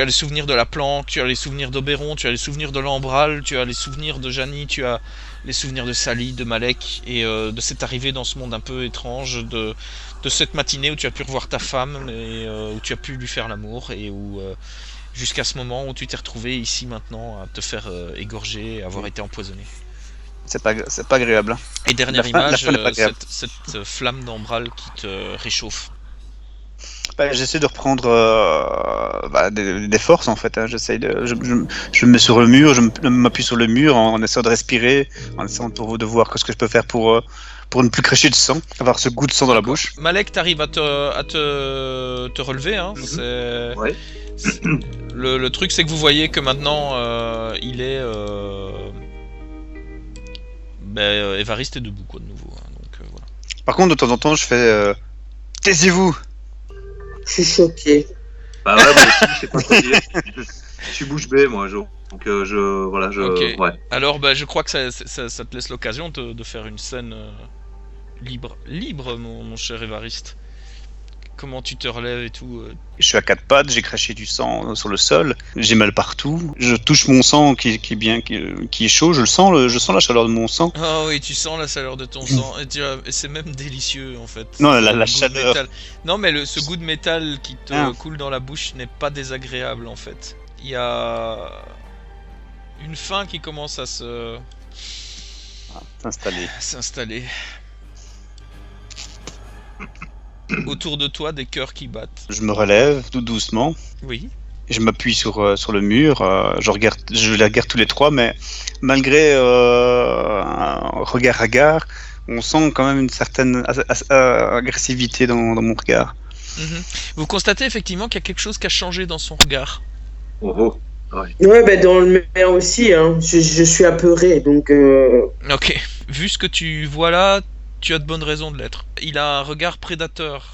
as les souvenirs de la planque, tu as les souvenirs d'Oberon, tu as les souvenirs de l'Ambral, tu as les souvenirs de Janie, tu as les souvenirs de Sally, de Malek, et de cette arrivée dans ce monde un peu étrange, de cette matinée où tu as pu revoir ta femme, et où tu as pu lui faire l'amour, et où jusqu'à ce moment où tu t'es retrouvé ici maintenant à te faire égorger et avoir été empoisonné. C'est pas agréable. Hein. Et dernière image, cette flamme d'Ambral qui te réchauffe. J'essaie de reprendre des forces en fait. Hein. Je me mets sur le mur, je m'appuie sur le mur en essayant de respirer, en essayant de voir ce que je peux faire pour ne plus cracher de sang, avoir ce goût de sang dans la bouche. Malek, t'arrives à te relever. Hein. Ouais. Le truc, c'est que vous voyez que maintenant, il est Évariste est debout quoi de nouveau. Hein. Donc voilà. Par contre, de temps en temps, je fais taisez-vous. Je suis choqué. Bah ouais, moi aussi, je sais pas quoi dire. Je suis bouche bée, moi, Jo. Donc Ok. Ouais. Alors, je crois que ça te laisse l'occasion de faire une scène libre, mon cher Évariste. Comment tu te relèves et tout. Je suis à quatre pattes, j'ai craché du sang sur le sol, j'ai mal partout. Je touche mon sang qui est chaud, je sens la chaleur de mon sang. Ah oui, tu sens la chaleur de ton sang et c'est même délicieux en fait. Non, la chaleur. Non, mais ce goût de métal qui te coule dans la bouche n'est pas désagréable en fait. Il y a une faim qui commence à s'installer. Autour de toi, des cœurs qui battent. Je me relève tout doucement. Oui. Je m'appuie sur le mur. Je les regarde tous les trois, mais malgré un regard, on sent quand même une certaine agressivité dans mon regard. Vous constatez effectivement qu'il y a quelque chose qui a changé dans son regard. Oh. Ouais. Ouais, dans le mien aussi. Hein. Je suis apeuré, donc. Ok. Vu ce que tu vois là. Tu as de bonnes raisons de l'être. Il a un regard prédateur.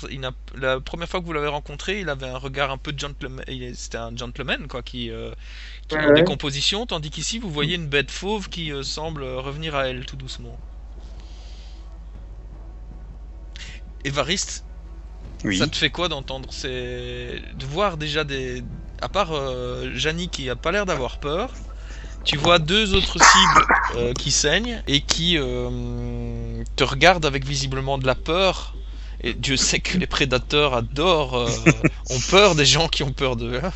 La première fois que vous l'avez rencontré, il avait un regard un peu gentleman. C'était un gentleman, quoi, qui est en décomposition, tandis qu'ici, vous voyez une bête fauve qui semble revenir à elle tout doucement. Évariste, oui. Ça te fait quoi d'entendre de voir déjà à part Janie qui a pas l'air d'avoir peur. Tu vois deux autres cibles qui saignent et qui te regardent avec visiblement de la peur. Et Dieu sait que les prédateurs ont peur des gens qui ont peur d'eux. Hein.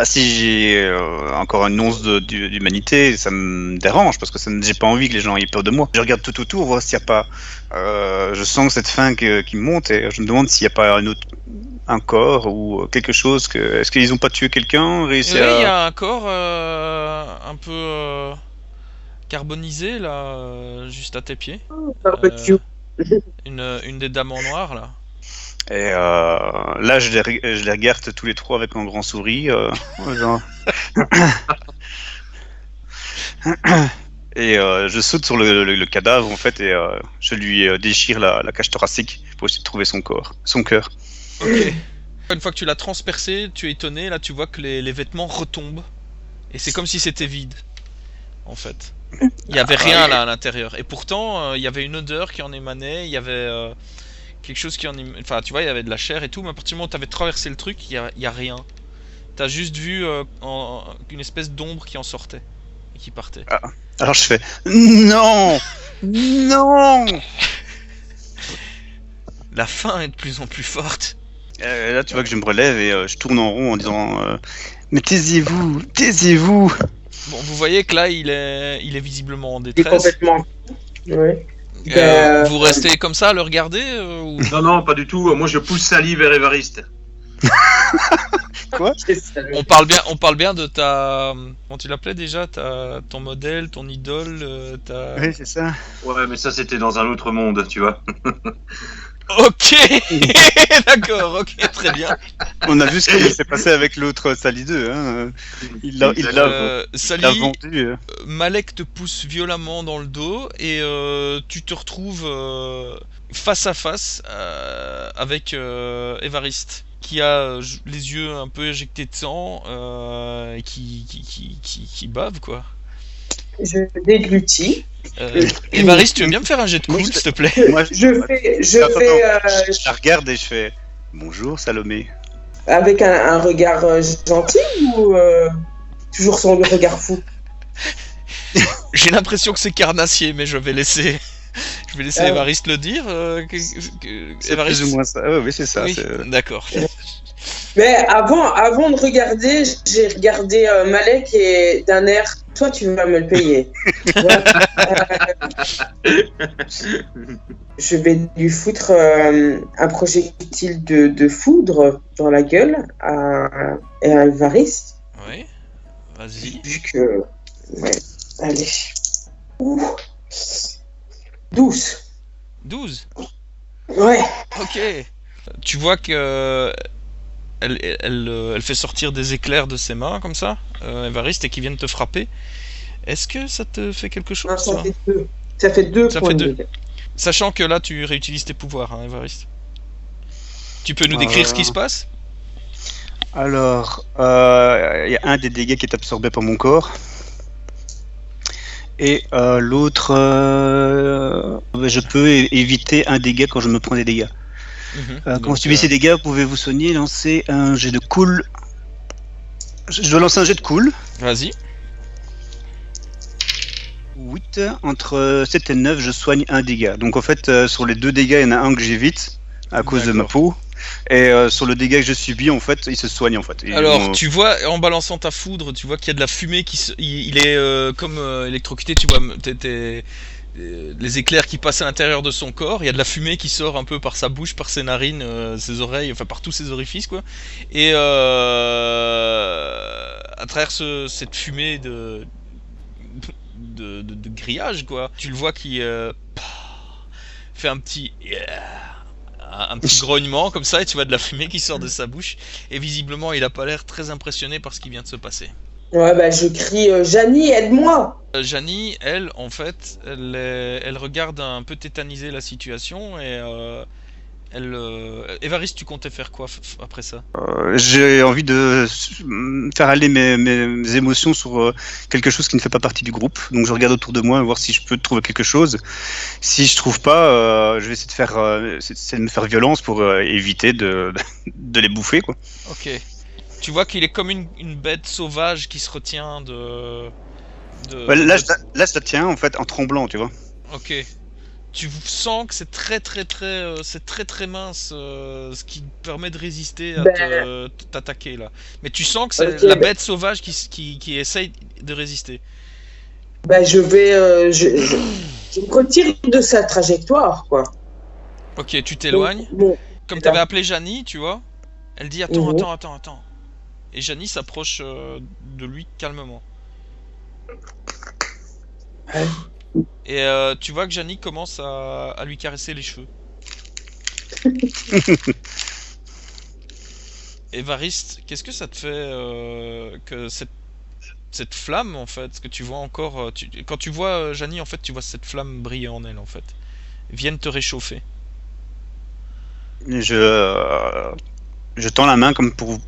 Si j'ai encore une once d'humanité, ça me dérange parce que j'ai pas envie que les gens aient peur de moi. Je regarde tout autour, voir s'il n'y a pas. Je sens cette faim qui monte et je me demande s'il n'y a pas un corps ou quelque chose. Est-ce qu'ils n'ont pas tué quelqu'un, il y a un corps un peu carbonisé là, juste à tes pieds. Une des dames en noir là. Et là, je les regarde tous les trois avec un grand sourire. Genre... et je saute sur le cadavre en fait et je lui déchire la cage thoracique pour essayer de trouver son cœur. Ok. Une fois que tu l'as transpercé, tu es étonné, là tu vois que les vêtements retombent. Et c'est comme si c'était vide, en fait. Il n'y avait rien là à l'intérieur. Et pourtant, il y avait une odeur qui en émanait, il y avait quelque chose qui en émanait. Enfin, tu vois, il y avait de la chair et tout, mais à partir du moment où tu avais traversé le truc, il y a rien. Tu as juste vu une espèce d'ombre qui en sortait et qui partait. Alors je fais non. La faim est de plus en plus forte. Là, tu vois que je me relève et je tourne en rond en disant mais taisez-vous. Bon, vous voyez que là, il est visiblement en détresse. Complètement. Ouais. Vous restez comme ça à le regarder ou... Non, pas du tout. Moi, je pousse Sally vers Évariste. Quoi ? On parle bien de ta... Comment tu l'appelais déjà ? Ton modèle, ton idole, Oui, c'est ça. Ouais, mais ça, c'était dans un autre monde, tu vois. Ok. D'accord, ok, très bien. On a vu ce qui s'est passé avec l'autre Sally 2. Hein. Il l'a Sally, vendu. Malek te pousse violemment dans le dos et tu te retrouves face à face avec Évariste, qui a les yeux un peu éjectés de sang et qui bave, quoi. Je déglutis. Évariste, tu veux bien me faire un jet de Moi, cool, je- s'il te plaît? Moi, Je fais, je la regarde et je fais bonjour Salomé. avec un regard gentil ou toujours son regard fou? J'ai l'impression que c'est carnassier, mais je vais laisser Évariste le dire. C'est Évariste, plus ou moins ça. Ouais, oui, c'est ça. oui, c'est- d'accord. Mais avant de regarder, j'ai regardé Malek et d'un air, toi tu vas me le payer. Ouais. Je vais lui foutre un projectile de foudre dans la gueule à Évariste. Oui, vas-y. Vu que. Ouais, allez. Ouh. 12. 12. Ouais. Ok. Tu vois que elle fait sortir des éclairs de ses mains comme ça, Évariste, et qui viennent te frapper. Est-ce que ça te fait quelque chose, Non, ça toi fait 2. Ça fait 2 Ça points fait de deux. dégâts. Sachant que là, tu réutilises tes pouvoirs, hein, Évariste. Tu peux nous décrire ce qui se passe? Alors, il y a un des dégâts qui est absorbé par mon corps. Et l'autre, je peux éviter un dégât quand je me prends des dégâts. Quand vous subissez ces dégâts, pouvez-vous soigner, lancer un jet de cool. Je dois lancer un jet de cool. Vas-y. 8, entre 7 et 9, je soigne un dégât. Donc en fait, sur les 2 dégâts, il y en a un que j'évite à cause de ma peau. Et sur le dégât que je subis, en fait, il se soigne en fait. Et Alors, tu vois, en balançant ta foudre, tu vois qu'il y a de la fumée il est comme électrocuté, tu vois, les éclairs qui passent à l'intérieur de son corps, il y a de la fumée qui sort un peu par sa bouche, par ses narines, ses oreilles, enfin par tous ses orifices, quoi. Et à travers cette fumée de grillage, quoi, tu le vois qui fait un petit grognement comme ça, et tu vois de la fumée qui sort de sa bouche, et visiblement il a pas l'air très impressionné par ce qui vient de se passer. Ouais, bah je crie Janie, aide-moi! Janie, elle, en fait, elle regarde un peu tétanisée la situation, et Évariste, tu comptais faire quoi après ça? j'ai envie de faire aller mes émotions sur quelque chose qui ne fait pas partie du groupe. Donc je regarde autour de moi, voir si je peux trouver quelque chose. Si je trouve pas, je vais essayer de me faire violence pour éviter de les bouffer, quoi. Ok. Tu vois qu'il est comme une bête sauvage qui se retient de... Ouais, là, je la tiens en fait en tremblant, tu vois. Ok. Tu sens que c'est très mince, ce qui te permet de résister à t'attaquer là. Mais tu sens que c'est la bête sauvage qui essaye de résister. Bah je vais, je me retire de sa trajectoire, quoi. Ok, tu t'éloignes. Bon, Comme c'est t'avais ça. appelé Janie, tu vois. Elle dit attends. Et Janie s'approche de lui calmement. Ouais. Et tu vois que Janie commence à lui caresser les cheveux. Évariste, qu'est-ce que ça te fait que cette flamme, en fait, que tu vois encore... quand tu vois Janie, en fait, tu vois cette flamme briller en elle, en fait. Vienne te réchauffer. Je tends la main comme pour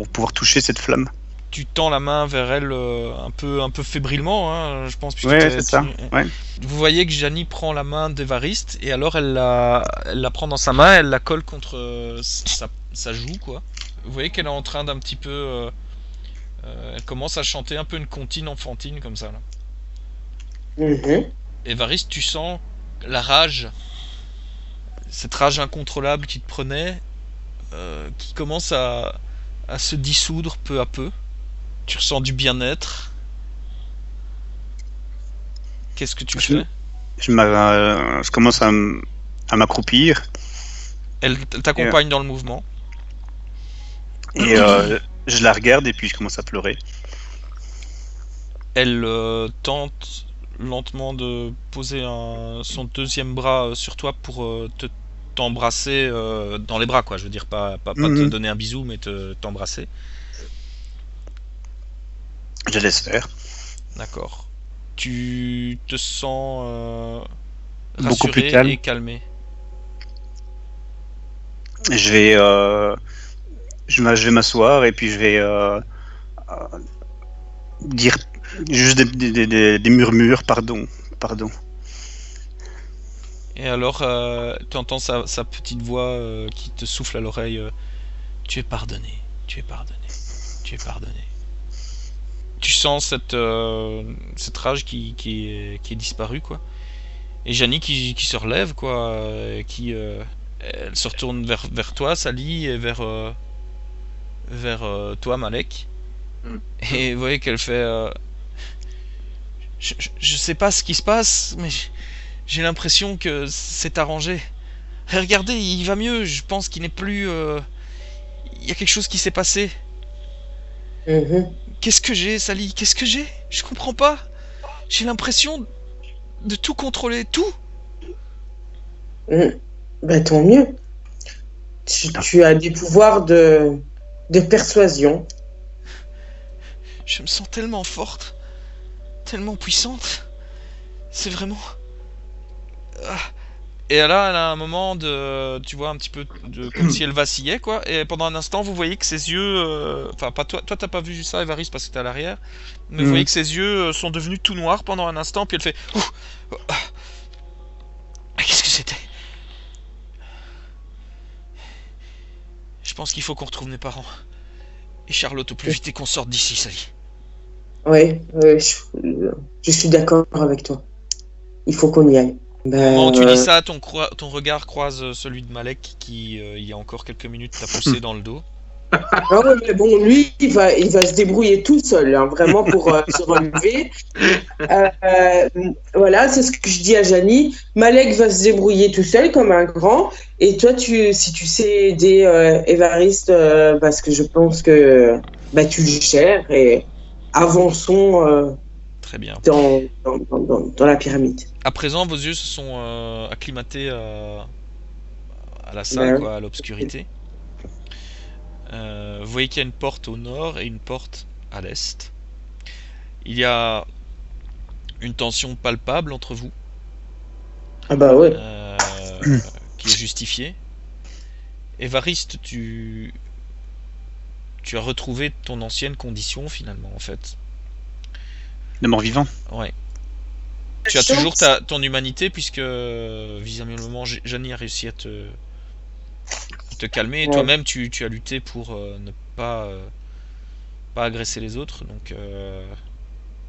pouvoir toucher cette flamme. Tu tends la main vers elle un peu fébrilement, hein, je pense. Ouais, c'est ça. Ouais. Vous voyez que Janie prend la main d'Évariste et alors elle la prend dans sa main, elle la colle contre sa joue, quoi. Vous voyez qu'elle est en train d'un petit peu... elle commence à chanter un peu une comptine enfantine comme ça, là. Évariste, tu sens la rage, cette rage incontrôlable qui te prenait, qui commence à se dissoudre peu à peu. Tu ressens du bien-être. Qu'est-ce que tu fais? Je commence à m'accroupir. Elle t'accompagne dans le mouvement. Et je la regarde et puis je commence à pleurer. Elle tente lentement de poser son deuxième bras sur toi pour te t'embrasser dans les bras, quoi. Je veux dire, pas te donner un bisou, mais t'embrasser. Je laisse faire. D'accord. Tu te sens Beaucoup plus rassuré calme. et calmé. Je vais, je vais m'asseoir et puis je vais dire juste des murmures, pardon. Et alors, tu entends sa petite voix qui te souffle à l'oreille. Tu es pardonné, tu es pardonné, tu es pardonné. Tu sens cette rage qui est disparue, quoi. Et Janie qui se relève, quoi, elle se retourne vers toi, Sally, et vers toi, Malek. Et vous voyez qu'elle fait... je sais pas ce qui se passe, mais j'ai l'impression que c'est arrangé. Regardez, il va mieux, je pense qu'il n'est plus... Il y a quelque chose qui s'est passé. Qu'est-ce que j'ai, Sally? Qu'est-ce que j'ai? Je comprends pas. J'ai l'impression de tout contrôler, tout. Bah, tant mieux. Tu as des pouvoirs de persuasion. Je me sens tellement forte, tellement puissante. C'est vraiment... Ah. Et là, elle a un moment de... Tu vois, un petit peu comme si elle vacillait, quoi. Et pendant un instant, vous voyez que ses yeux... Enfin, pas toi. Toi, t'as pas vu ça, Évariste, parce que t'es à l'arrière. Mais vous voyez que ses yeux sont devenus tout noirs pendant un instant. Puis elle fait... Qu'est-ce que c'était? Je pense qu'il faut qu'on retrouve mes parents. Et Charlotte au plus vite et qu'on sorte d'ici, Sally. Oui, je suis d'accord avec toi. Il faut qu'on y aille. Au moment où tu dis ça, ton regard croise celui de Malek qui, il y a encore quelques minutes, t'a poussé dans le dos. Ah ouais, mais bon, lui, il va se débrouiller tout seul, hein, vraiment pour se relever. Voilà, c'est ce que je dis à Janie. Malek va se débrouiller tout seul comme un grand. Et toi, si tu sais aider Évariste, parce que je pense que tu le gères, et avançons Très bien. dans la pyramide. À présent, vos yeux se sont acclimatés à la salle, quoi, à l'obscurité. Vous voyez qu'il y a une porte au nord et une porte à l'est. Il y a une tension palpable entre vous. Ah bah ouais. Qui est justifiée. Évariste, tu as retrouvé ton ancienne condition finalement, en fait. De mort-vivant. Ouais. Tu as toujours ton humanité puisque visiblement Janie a réussi à te calmer et toi-même tu as lutté pour ne pas agresser les autres. Donc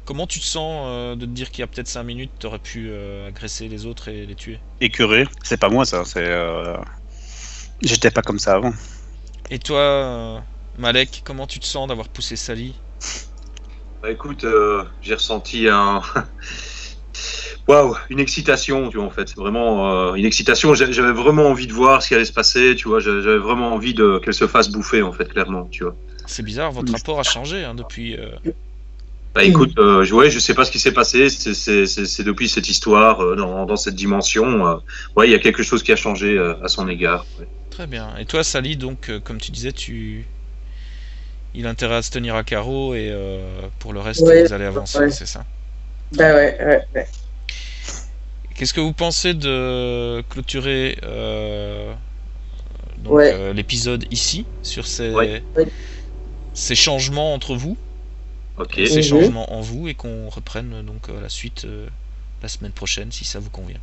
comment tu te sens de te dire qu'il y a peut-être 5 minutes tu aurais pu agresser les autres et les tuer? Écœuré, c'est pas moi ça, j'étais pas comme ça avant. Et toi Malek, comment tu te sens d'avoir poussé Sally? Bah écoute, j'ai ressenti une excitation, tu vois, en fait, vraiment une excitation. J'avais vraiment envie de voir ce qui allait se passer, tu vois. J'avais vraiment envie qu'elle se fasse bouffer, en fait, clairement, tu vois. C'est bizarre, votre rapport a changé depuis. Bah écoute, je sais pas ce qui s'est passé. C'est depuis cette histoire, dans cette dimension. Il y a quelque chose qui a changé à son égard. Ouais. Très bien. Et toi, Sally, donc, comme tu disais, il a intérêt à se tenir à carreau et pour le reste, vous allez avancer, c'est ça? Bah ouais. Qu'est-ce que vous pensez de clôturer l'épisode ici, sur ces changements entre vous, ces changements en vous, et qu'on reprenne donc la suite la semaine prochaine, si ça vous convient?